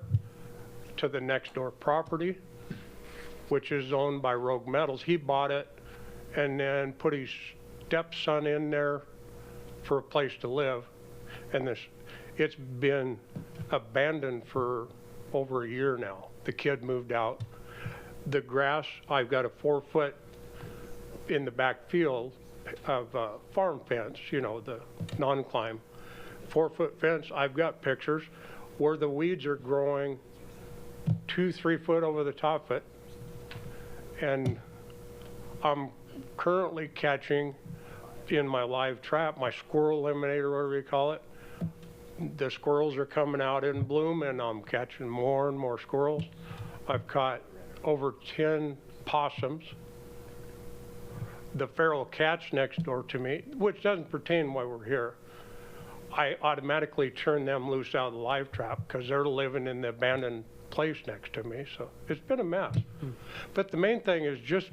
to the next door property, which is owned by Rogue Metals. He bought it and then put his stepson in there for a place to live. And it's been abandoned for over a year now. The kid moved out. The grass, I've got a 4-foot in the back field of farm fence, you know, the non-climb. 4-foot fence, I've got pictures where the weeds are growing 2-3 foot over the top of it. And I'm currently catching in my live trap, my squirrel eliminator, whatever you call it. The squirrels are coming out in bloom and I'm catching more and more squirrels. I've caught over 10 possums. The feral cats next door to me, which doesn't pertain why we're here, I automatically turn them loose out of the live trap because they're living in the abandoned place next to me. So it's been a mess. But the main thing is just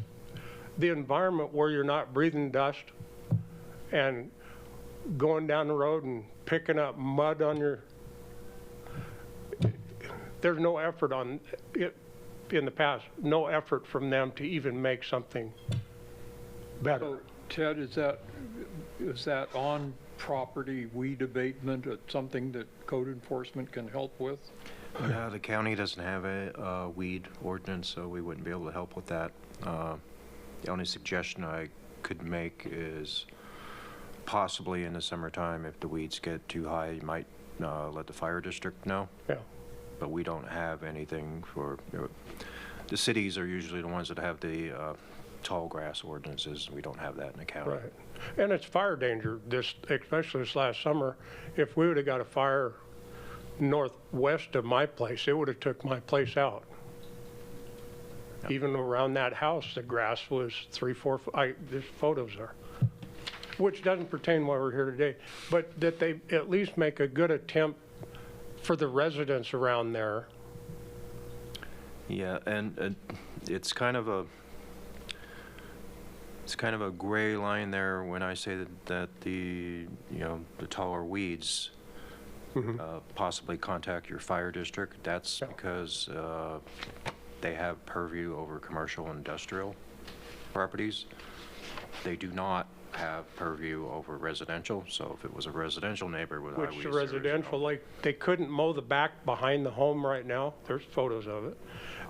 the environment where you're not breathing dust and going down the road and picking up mud on your, there's no effort on it in the past, no effort from them to even make something better. So, Ted, is that on property weed abatement, something that code enforcement can help with? The county doesn't have a weed ordinance, so we wouldn't be able to help with that. The only suggestion I could make is possibly in the summertime, if the weeds get too high, you might let the fire district know. Yeah. But we don't have anything for, the cities are usually the ones that have the tall grass ordinances. We don't have that in the county. Right. And it's fire danger, especially this last summer. If we would have got a fire northwest of my place, it would have took my place out. Yeah. Even around that house, the grass was 3-4 foot. There's photos there, which doesn't pertain why we're here today, but that they at least make a good attempt for the residents around there. Yeah, and it's kind of a gray line there when I say that the taller weeds possibly contact your fire district. That's because they have purview over commercial and industrial properties. They do not have purview over residential. So if it was a residential neighborhood, which the residential, like they couldn't mow the back behind the home right now. There's photos of it.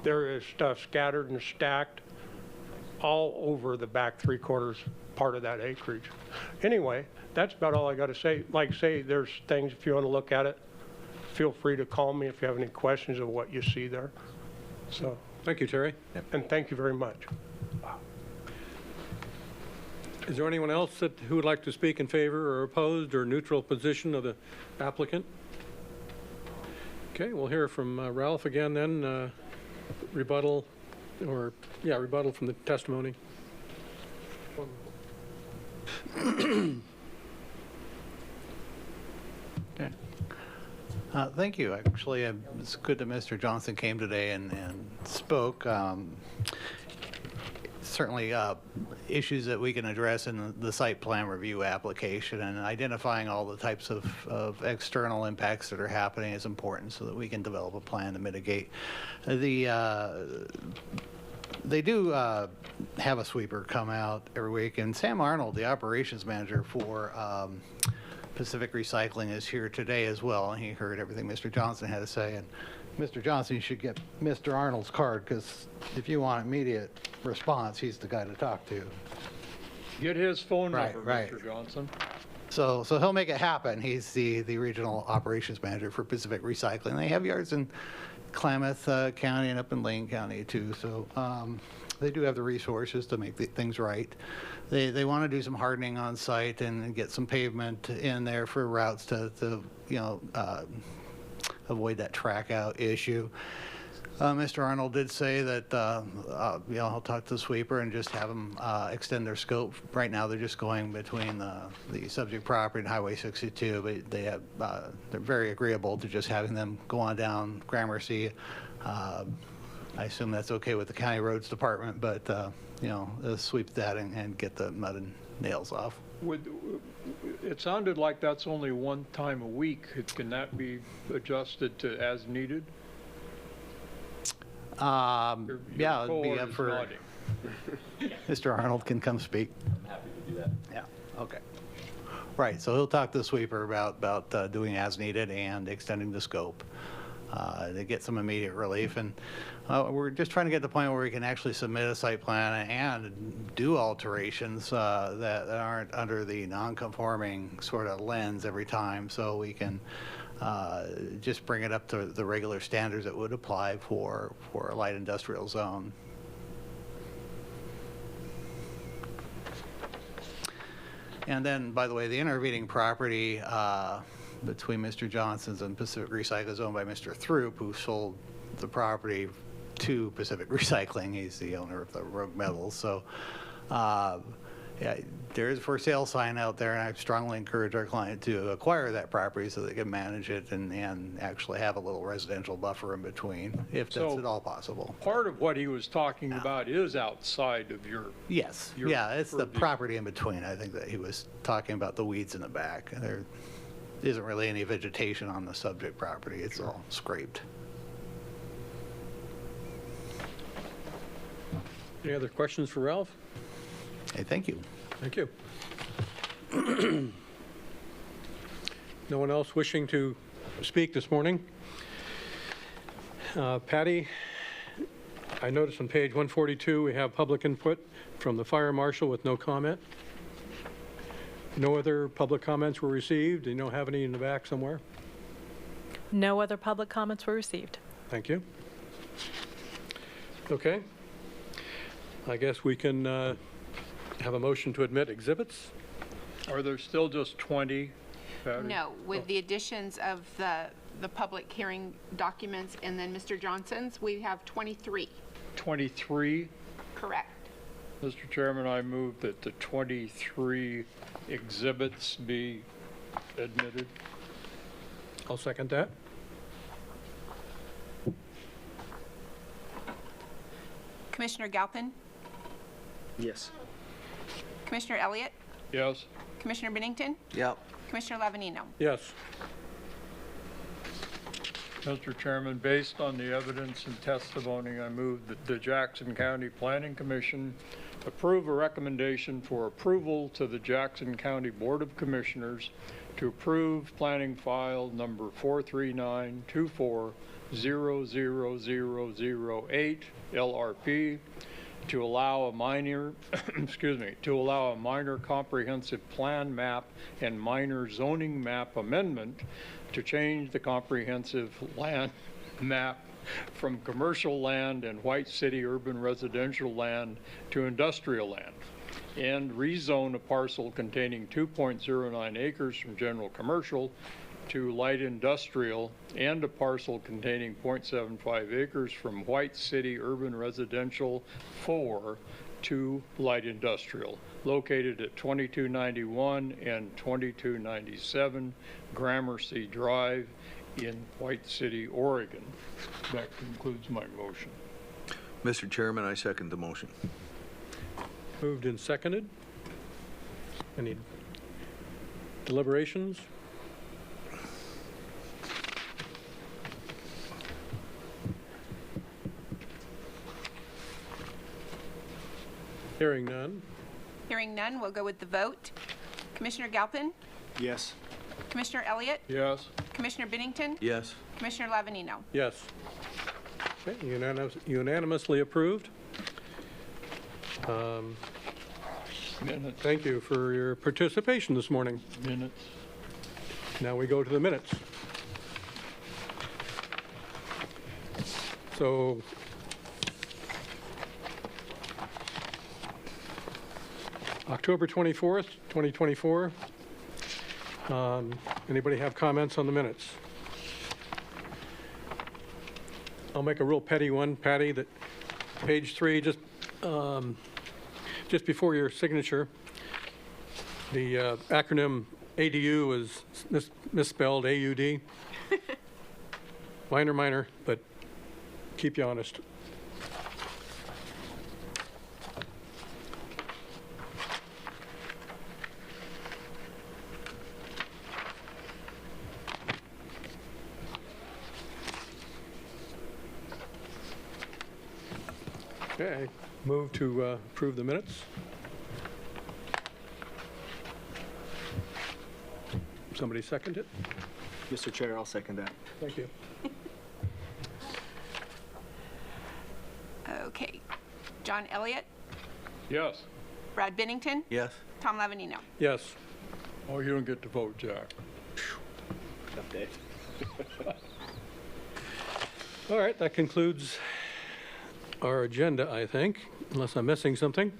There is stuff scattered and stacked all over the back 3/4 part of that acreage. Anyway, that's about all I got to say. Like say, there's things, if you want to look at it, feel free to call me if you have any questions of what you see there. So. Thank you, Terry. Yep. And thank you very much. Is there anyone else who would like to speak in favor or opposed or neutral position of the applicant? Okay, we'll hear from Ralph again then. Rebuttal from the testimony. Okay. Thank you. Actually, it's good that Mr. Johnson came today and spoke. Certainly issues that we can address in the site plan review application, and identifying all the types of external impacts that are happening is important so that we can develop a plan to mitigate. They do have a sweeper come out every week, and Sam Arnold, the operations manager for Pacific Recycling, is here today as well, and he heard everything Mr. Johnson had to say. And Mr. Johnson, you should get Mr. Arnold's card, because if you want immediate response, he's the guy to talk to. Get his phone Right, number, right. Mr. Johnson. So he'll make it happen. He's the regional operations manager for Pacific Recycling. They have yards in Klamath County and up in Lane County too. So they do have the resources to make things right. They want to do some hardening on site and get some pavement in there for routes to avoid that track out issue. Mr. Arnold did say that he'll talk to the sweeper and just have them extend their scope. Right now, they're just going between the subject property and Highway 62, but they're very agreeable to just having them go on down Gramercy. I assume that's okay with the County Roads Department, but sweep that and get the mud and nails off. It sounded like that's only one time a week. Can that be adjusted to as needed? Yeah, it'd be cohort up is for, nodding. Mr. Arnold can come speak. I'm happy to do that. Yeah, okay. Right, so he'll talk to the sweeper about doing as needed and extending the scope to get some immediate relief. And we're just trying to get to the point where we can actually submit a site plan and do alterations that aren't under the non-conforming sort of lens every time, so we can just bring it up to the regular standards that would apply for a light industrial zone. And then, by the way, the intervening property between Mr. Johnson's and Pacific Recycling is owned by Mr. Throop, who sold the property to Pacific Recycling. He's the owner of the Rogue Metals. So yeah, there is a for sale sign out there, and I strongly encourage our client to acquire that property so they can manage it and actually have a little residential buffer in between, if that's So- at all possible. Part of what he was talking about is outside of your, Yes, Your yeah, it's the purview. property in between. I think that he was talking about the weeds in the back. There isn't really any vegetation on the subject property. It's all scraped. Any other questions for Ralph? Hey, thank you. Thank you. No one else wishing to speak this morning? Patty, I noticed on page 142, we have public input from the fire marshal with no comment. No other public comments were received. Do you have any in the back somewhere? No other public comments were received. Thank you. Okay. I guess we can have a motion to admit exhibits. are there still just 20? Patty? No, with the additions of the public hearing documents and then Mr. Johnson's, we have 23. 23? Correct. Mr. Chairman, I move that the 23 exhibits be admitted. I'll second that. Commissioner Galpin, Yes. Commissioner Elliott, Yes? Commissioner Bennington, Yep. Commissioner Lavanino. Yes. Mr. Chairman, based on the evidence and testimony, I move that the Jackson County Planning Commission approve a recommendation for approval to the Jackson County Board of Commissioners to approve planning file number 439240008 LRP to allow a minor, to allow a minor comprehensive plan map and minor zoning map amendment to change the comprehensive land map from commercial land and White City urban residential land to industrial land, and rezone a parcel containing 2.09 acres from general commercial to light industrial, and a parcel containing 0.75 acres from White City urban residential 4 2 Light Industrial, located at 2291 and 2297 Gramercy Drive in White City, Oregon. That concludes my motion. Mr. Chairman, I second the motion. Moved and seconded. Any deliberations? Hearing none. Hearing none, we'll go with the vote. Commissioner Galpin, Yes. Commissioner Elliott, Yes? Commissioner Bennington, Yes. Commissioner Lavanino. Yes. Okay, unanimously approved. Minutes. Thank you for your participation this morning. Minutes. Now we go to the minutes. So, October 24th, 2024. Anybody have comments on the minutes? I'll make a real petty one, Patty, that page 3, just before your signature, the acronym ADU is misspelled AUD. Minor, but keep you honest. Okay, move to approve the minutes. Somebody second it? Mr. Chair, I'll second that. Thank you. Okay. John Elliott, Yes. Brad Bennington, Yes. Tom Lavanino. Yes. Oh, you don't get to vote, Jack. Tough day. All right, that concludes our agenda, I think, unless I'm missing something.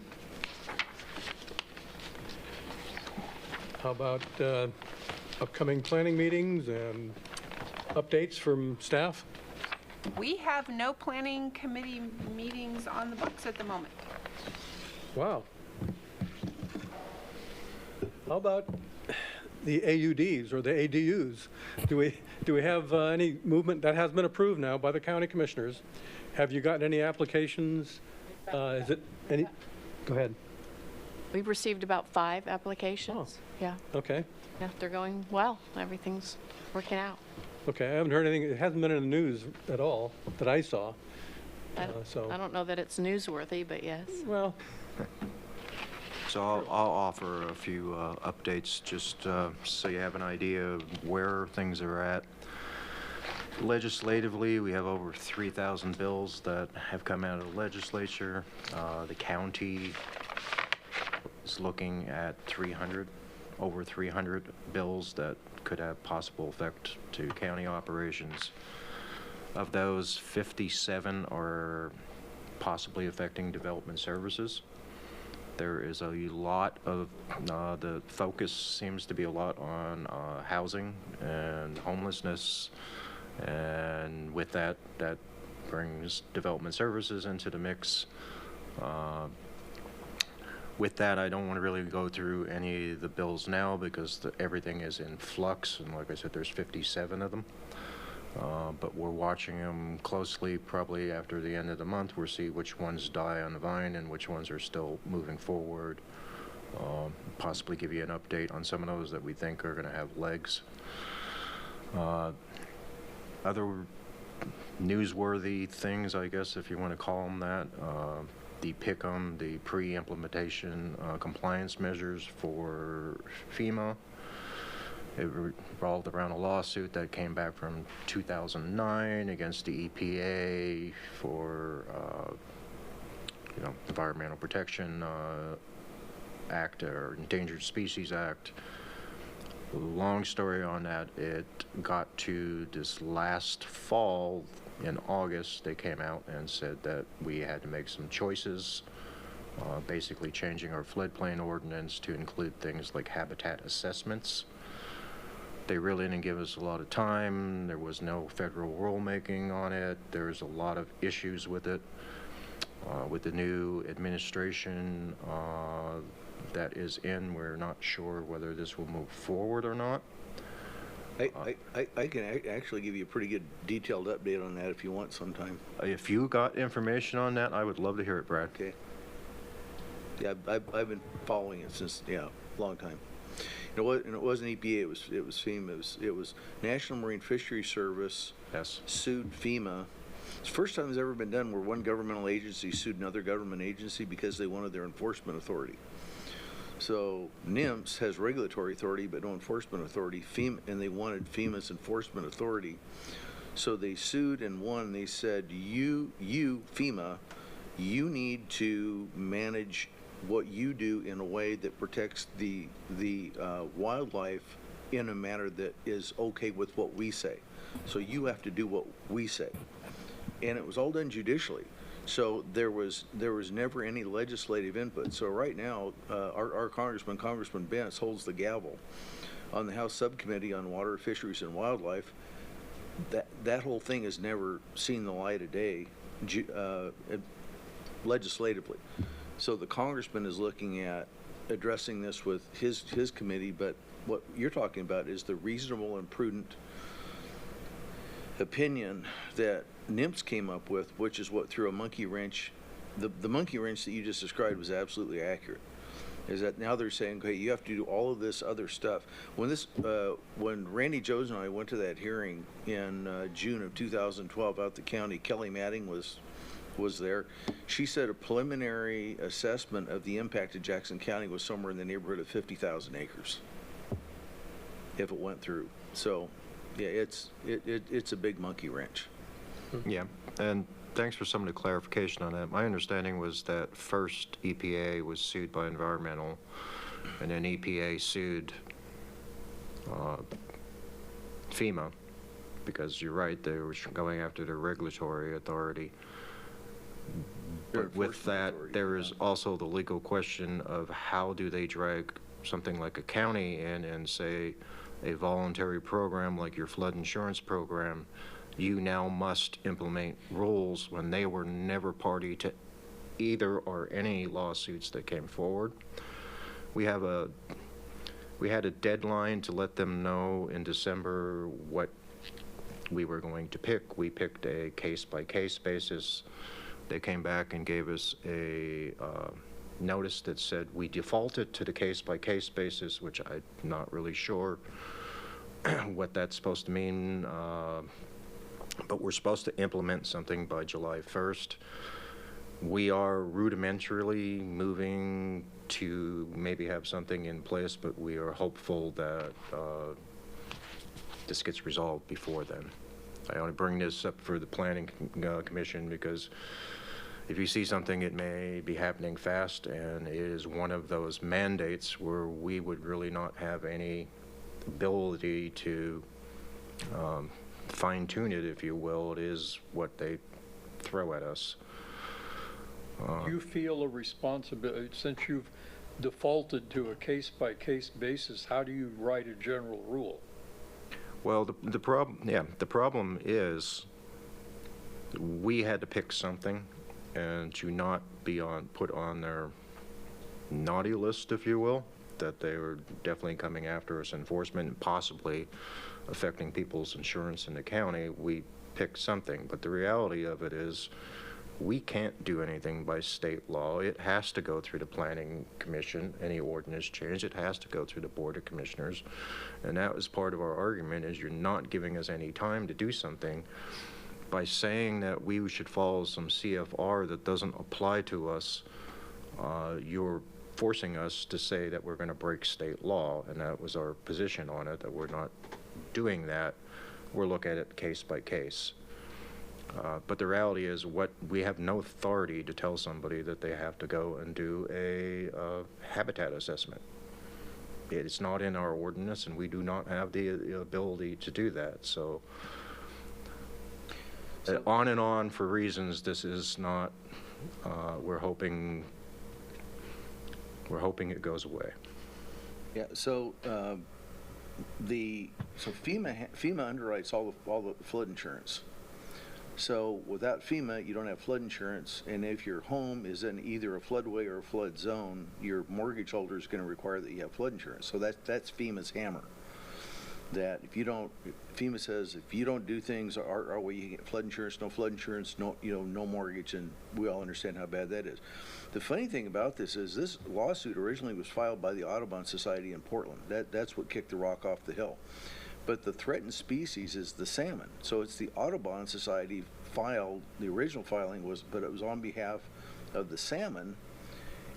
How about upcoming planning meetings and updates from staff? We have no planning committee meetings on the books at the moment. Wow. How about the AUDs or the ADUs? Do we have any movement? That has been approved now by the county commissioners. Have you gotten any applications? Is it any? Go ahead. We've received about 5 applications. Yeah, Okay. yeah, they're going well. Everything's working out. Okay. I haven't heard anything. It hasn't been in the news at all that I saw. I So, I don't know that it's newsworthy, but yes. well, So I'll offer a few updates just so you have an idea of where things are at. Legislatively, we have over 3,000 bills that have come out of the legislature. The county is looking at over 300 bills that could have possible effect to county operations. Of those, 57 are possibly affecting development services. There is a lot of, the focus seems to be a lot on housing and homelessness. And with that, that brings development services into the mix. With that, I don't want to really go through any of the bills now because everything is in flux. And like I said, there's 57 of them. But we're watching them closely. Probably after the end of the month, we'll see which ones die on the vine and which ones are still moving forward. Possibly give you an update on some of those that we think are going to have legs. Other newsworthy things, I guess, if you want to call them that, the PICM, the pre-implementation compliance measures for FEMA. It revolved around a lawsuit that came back from 2009 against the EPA for, Environmental Protection Act or Endangered Species Act. Long story on that, it got to this last fall in August. They came out and said that we had to make some choices, basically changing our floodplain ordinance to include things like habitat assessments. They really didn't give us a lot of time. There was no federal rulemaking on it. There's a lot of issues with it. With the new administration that is in, we're not sure whether this will move forward or not. I can actually give you a pretty good detailed update on that if you want sometime. If you got information on that, I would love to hear it, Brad. Okay. Yeah, I've been following it since, a long time. And it wasn't EPA, it was FEMA, it was National Marine Fisheries Service. Yes. Sued FEMA. It's the first time it's ever been done where one governmental agency sued another government agency because they wanted their enforcement authority. So NIMS has regulatory authority but no enforcement authority, and they wanted FEMA's enforcement authority. So they sued and won. They said, you FEMA, you need to manage what you do in a way that protects the wildlife in a manner that is okay with what we say. So you have to do what we say. And it was all done judicially. So there was never any legislative input. So right now, our Congressman Bentz, holds the gavel on the House Subcommittee on Water, Fisheries, and Wildlife. That whole thing has never seen the light of day legislatively. So the Congressman is looking at addressing this with his committee, but what you're talking about is the reasonable and prudent opinion that NIMS came up with, which is what threw a monkey wrench. The monkey wrench that you just described was absolutely accurate. Is that now they're saying, okay, you have to do all of this other stuff. When Randy Jones and I went to that hearing in June of 2012 out the county, Kelly Matting was there. She said a preliminary assessment of the impact of Jackson County was somewhere in the neighborhood of 50,000 acres if it went through. So yeah, it's a big monkey wrench. Yeah, and thanks for some of the clarification on that. My understanding was that first EPA was sued by environmental, and then EPA sued FEMA, because you're right, they were going after the regulatory authority. But with that, there is also the legal question of how do they drag something like a county in and say a voluntary program like your flood insurance program, you now must implement rules when they were never party to either or any lawsuits that came forward. We had a deadline to let them know in December what we were going to pick. We picked a case-by-case basis. They came back and gave us a notice that said we defaulted to the case-by-case basis, which I'm not really sure what that's supposed to mean, but we're supposed to implement something by July 1st. We are rudimentarily moving to maybe have something in place, but we are hopeful that this gets resolved before then. I only bring this up for the Planning Commission because if you see something, it may be happening fast, and it is one of those mandates where we would really not have any ability to fine-tune it, if you will. It is what they throw at us. Do you feel a responsibility, since you've defaulted to a case-by-case basis, how do you write a general rule? Well, the problem is we had to pick something and to not be put on their naughty list, if you will, that they were definitely coming after us, enforcement, and possibly affecting people's insurance in the county. We picked something, but the reality of it is we can't do anything by state law. It has to go through the Planning Commission. Any ordinance change, it has to go through the Board of Commissioners. And that was part of our argument, is you're not giving us any time to do something. By saying that we should follow some CFR that doesn't apply to us, you're forcing us to say that we're going to break state law, and that was our position on it, that we're not doing that. We'll look at it case by case. But the reality is, we have no authority to tell somebody that they have to go and do a habitat assessment. It's not in our ordinance, and we do not have the ability to do that. So on and on for reasons. This is not. We're hoping it goes away. Yeah. So FEMA underwrites all the flood insurance. So without FEMA, you don't have flood insurance, and if your home is in either a floodway or a flood zone, your mortgage holder is going to require that you have flood insurance. So that's FEMA's hammer. That if you don't, FEMA says if you don't do things our way, you get flood insurance, no, no mortgage, and we all understand how bad that is. The funny thing about this is this lawsuit originally was filed by the Audubon Society in Portland. That's what kicked the rock off the hill. But the threatened species is the salmon. So it's the Audubon Society filed, the original filing was, but it was on behalf of the salmon,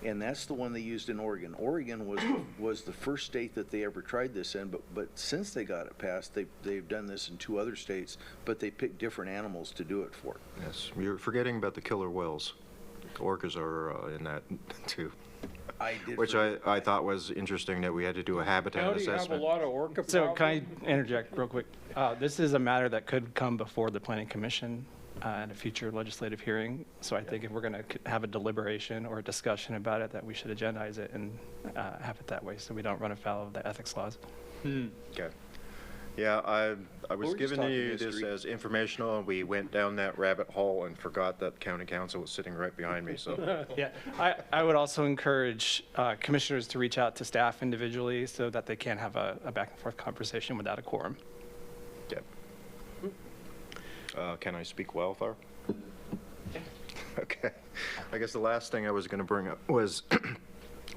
and that's the one they used in Oregon. Oregon was the first state that they ever tried this in, but since they got it passed, they've done this in 2 other states, but they picked different animals to do it for. Yes, you're forgetting about the killer whales. Orcas are in that too. Which I thought was interesting that we had to do a habitat County assessment. have a lot of orca So problems? can I interject real quick? This is a matter that could come before the Planning Commission at a future legislative hearing. So I think if we're going to have a deliberation or a discussion about it, that we should agendize it and have it that way so we don't run afoul of the ethics laws. Okay. Yeah, I was just giving talking you this history. as informational, and we went down that rabbit hole and forgot that county council was sitting right behind me, so. Yeah, I would also encourage commissioners to reach out to staff individually so that they can have a back and forth conversation without a quorum. Yep. Can I speak wildfire? Okay. I guess the last thing I was going to bring up was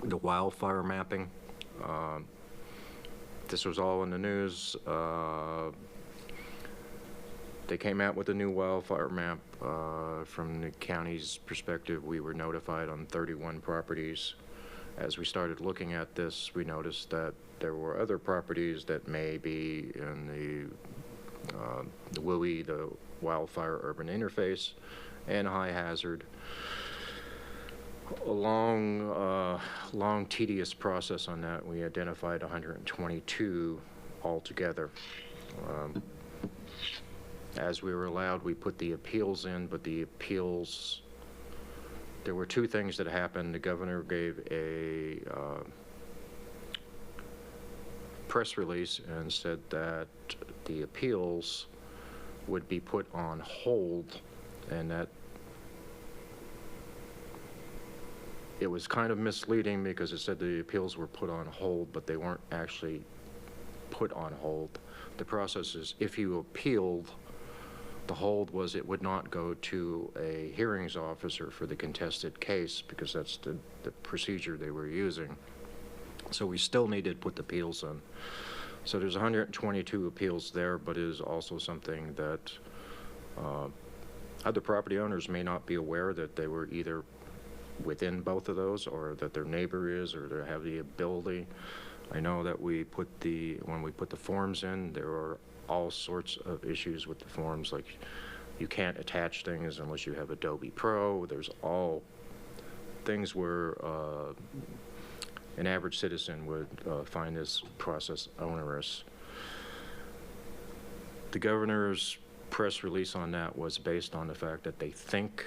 the wildfire mapping. This was all in the news. They came out with a new wildfire map. From the county's perspective, we were notified on 31 properties. As we started looking at this, we noticed that there were other properties that may be in the WUI, the Wildfire Urban Interface, and high hazard. A long, tedious process on that. We identified 122 altogether. As we were allowed, we put the appeals in, but the appeals, there were 2 things that happened. The governor gave a press release and said that the appeals would be put on hold, and that it was kind of misleading because it said the appeals were put on hold, but they weren't actually put on hold. The process is if you appealed, the hold was it would not go to a hearings officer for the contested case because that's the procedure they were using. So we still needed to put the appeals in. So there's 122 appeals there, but it is also something that other property owners may not be aware that they were either within both of those or that their neighbor is or they have the ability. I know that when we put the forms in, there are all sorts of issues with the forms, like you can't attach things unless you have Adobe Pro. There's all things where an average citizen would find this process onerous. The governor's press release on that was based on the fact that they think,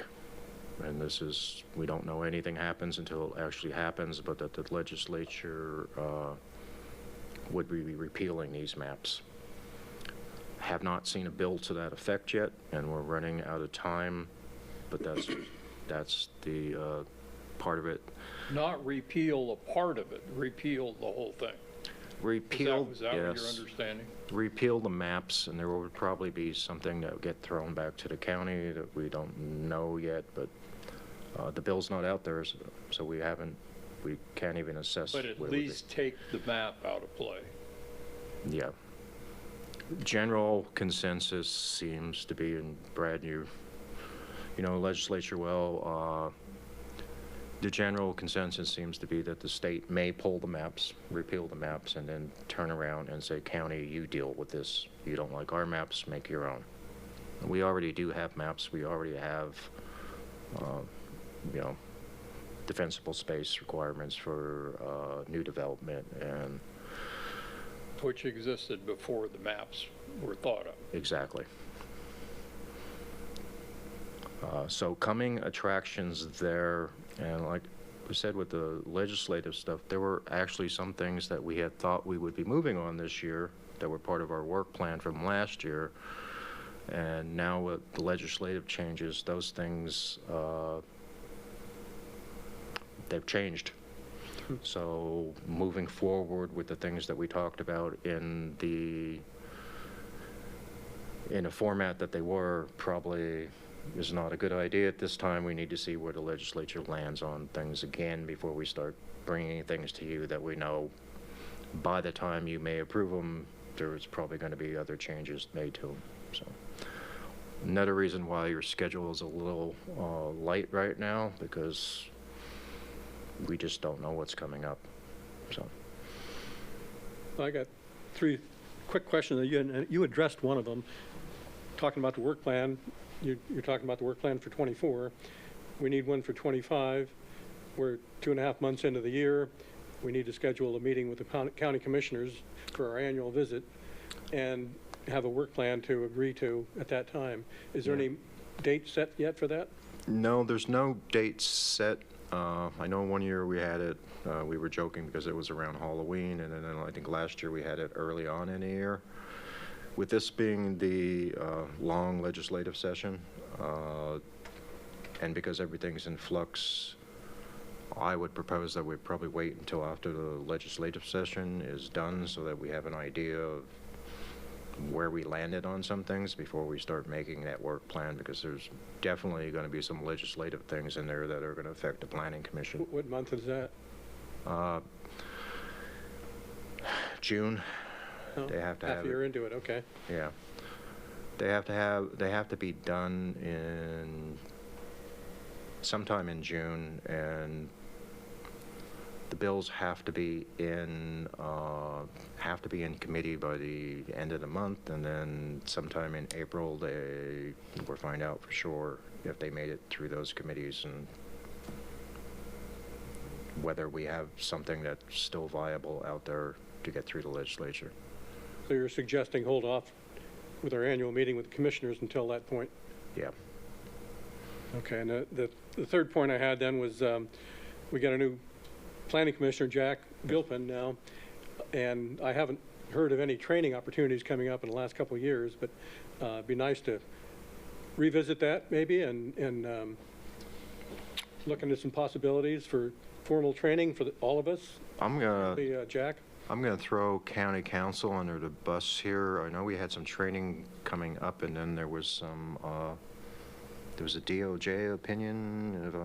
and this is, we don't know anything happens until it actually happens, but that the legislature would be repealing these maps. Have not seen a bill to that effect yet, and we're running out of time, but that's the part of it. Not repeal a part of it, repeal the whole thing. Repeal, Is that what your yes. understanding? Repeal the maps, and there would probably be something that would get thrown back to the county that we don't know yet, but the bill's not out there, so we can't even assess. But at where it would be. least take the map out of play. Yeah. General consensus seems to be, and Brad, you know legislature well, the general consensus seems to be that the state may pull the maps, repeal the maps, and then turn around and say, county, you deal with this. You don't like our maps, make your own. We already do have maps. We already have, defensible space requirements for new development, and Which existed before the maps were thought of. exactly. So coming attractions there, and like we said with the legislative stuff, there were actually some things that we had thought we would be moving on this year that were part of our work plan from last year And now with the legislative changes, those things, they've changed. So moving forward with the things that we talked about in a format that they were probably is not a good idea at this time. We need to see where the legislature lands on things again before we start bringing things to you that we know by the time you may approve them, there's probably going to be other changes made to them. So another reason why your schedule is a little light right now, because we just don't know what's coming up. So I got 3 quick questions. You addressed one of them, talking about the work plan. You're talking about the work plan for 24. We need one for 25. We're 2.5 months into the year. We need to schedule a meeting with the county commissioners for our annual visit and have a work plan to agree to at that time. Is there any date set yet for that? no, there's no date set. I know one year we had it, we were joking because it was around Halloween, and then I think last year we had it early on in the year. With this being the long legislative session, and because everything's in flux, I would propose that we probably wait until after the legislative session is done so that we have an idea of where we landed on some things before we start making that work plan, because there's definitely going to be some legislative things in there that are going to affect the Planning Commission. What month is that? June. They have to have Half a year into it, okay. Yeah. They have to be done in sometime in June, and the bills have to be in committee by the end of the month, and then sometime in April we'll find out for sure if they made it through those committees and whether we have something that's still viable out there to get through the legislature. So you're suggesting hold off with our annual meeting with the commissioners until that point? Yeah. Okay, and the third point I had then was we got a new planning commissioner, Jack Gilpin, now, and I haven't heard of any training opportunities coming up in the last couple of years, but it'd be nice to revisit that maybe and look into some possibilities for formal training for all of us. Jack? I'm going to throw county council under the bus here. I know we had some training coming up, and then there was a DOJ opinion. If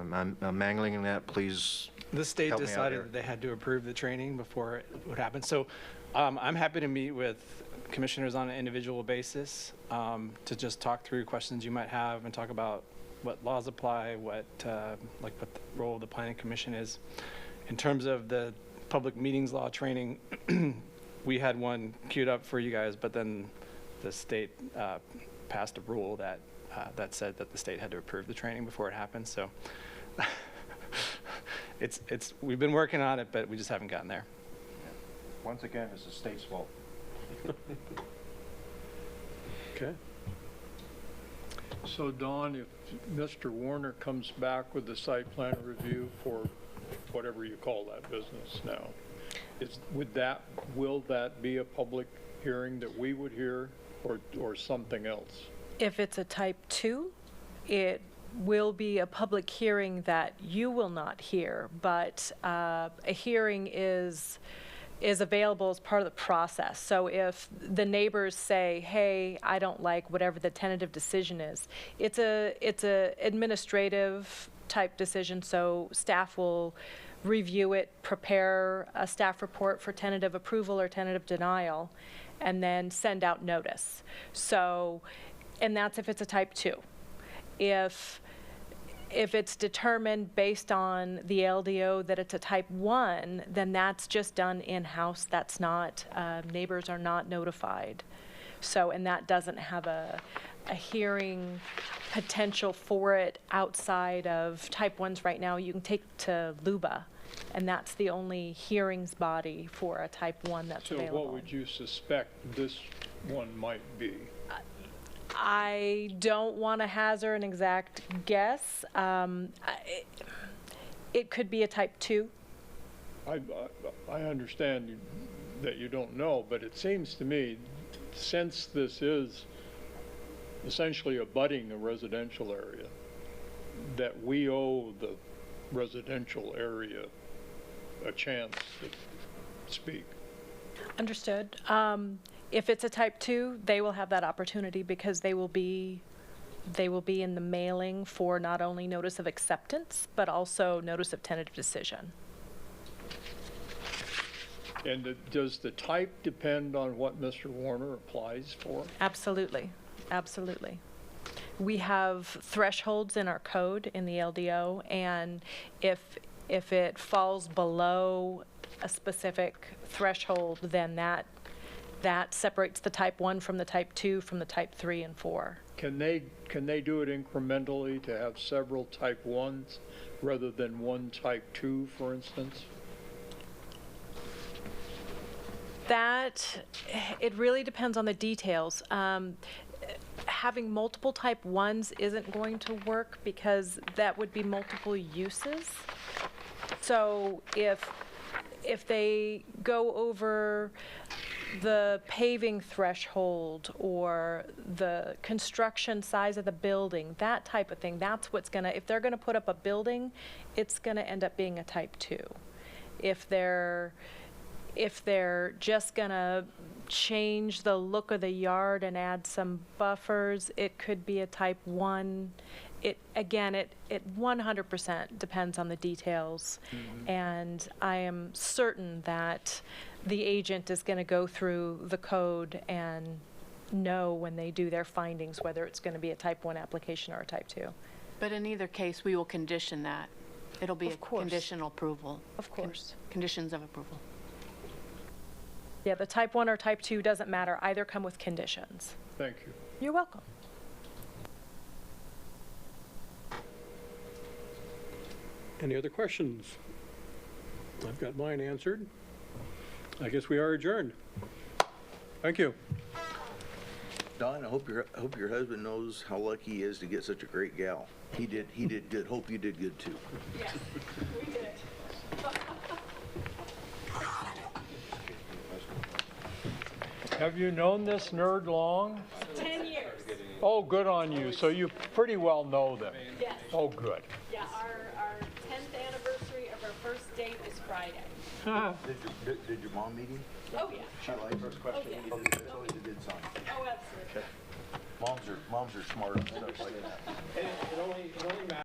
I'm mangling that, please. The state help me out decided here. that they had to approve the training before it would happen. So I'm happy to meet with commissioners on an individual basis to just talk through questions you might have and talk about what laws apply, what the role of the Planning Commission is. In terms of the public meetings law training, we had one queued up for you guys, but then the state passed a rule that said that the state had to approve the training before it happened. So we've been working on it, but we just haven't gotten there. Once again, it's the state's fault. Okay. So Don, if Mr. Warner comes back with the site plan review for whatever you call that business now, will that be a public hearing that we would hear, or something else? If it's a type 2, it will be a public hearing that you will not hear, but a hearing is available as part of the process. So if the neighbors say, hey, I don't like whatever the tentative decision is, it's a administrative type decision, so staff will review it, prepare a staff report for tentative approval or tentative denial, and then send out notice. So, and that's if it's a type 2. If it's determined based on the LDO that it's a type 1, then that's just done in-house. That's not, neighbors are not notified. So, and that doesn't have a hearing potential for it outside of type 1s right now. You can take to LUBA, and that's the only hearings body for a type 1 that's available. So what would you suspect this one might be? I don't want to hazard an exact guess. It could be a type 2. I understand that you don't know, but it seems to me, since this is essentially abutting a residential area, that we owe the residential area a chance to speak. Understood. If it's a type 2, they will have that opportunity because they will be in the mailing for not only notice of acceptance, but also notice of tentative decision. And does the type depend on what Mr. Warner applies for? Absolutely, absolutely. We have thresholds in our code in the LDO, and if it falls below a specific threshold, then that separates the type 1 from the type 2 from the type 3 and 4. Can they do it incrementally to have several type 1s rather than one type 2, for instance? That, it really depends on the details. Having multiple type 1s isn't going to work because that would be multiple uses. So if they go over the paving threshold or the construction size of the building, that type of thing, that's what's gonna, if they're gonna put up a building, it's gonna end up being a type 2. If they're just gonna change the look of the yard and add some buffers, it could be a type 1. It 100% depends on the details. And I am certain that the agent is going to go through the code and know when they do their findings whether it's going to be a type 1 application or a type 2. But in either case, we will condition that. It'll be a Of course. conditional approval. Of course. Conditions of approval. Yeah, the type 1 or type 2 doesn't matter. Either come with conditions. Thank you. You're welcome. Any other questions? I've got mine answered. I guess we are adjourned. Thank you. Don, I hope your husband knows how lucky he is to get such a great gal. He did good. Hope you did good too. Yes, we did. Have you known this nerd long? 10 years. Oh, good on you. So you pretty well know them. Yes. Oh, good. Yeah, our 10th anniversary of our first date is Friday. Did your mom meet him? Oh, yeah. She liked first question. Oh, yeah. That's always a good sign. Oh, absolutely. Moms are smart on stuff like that. It only matters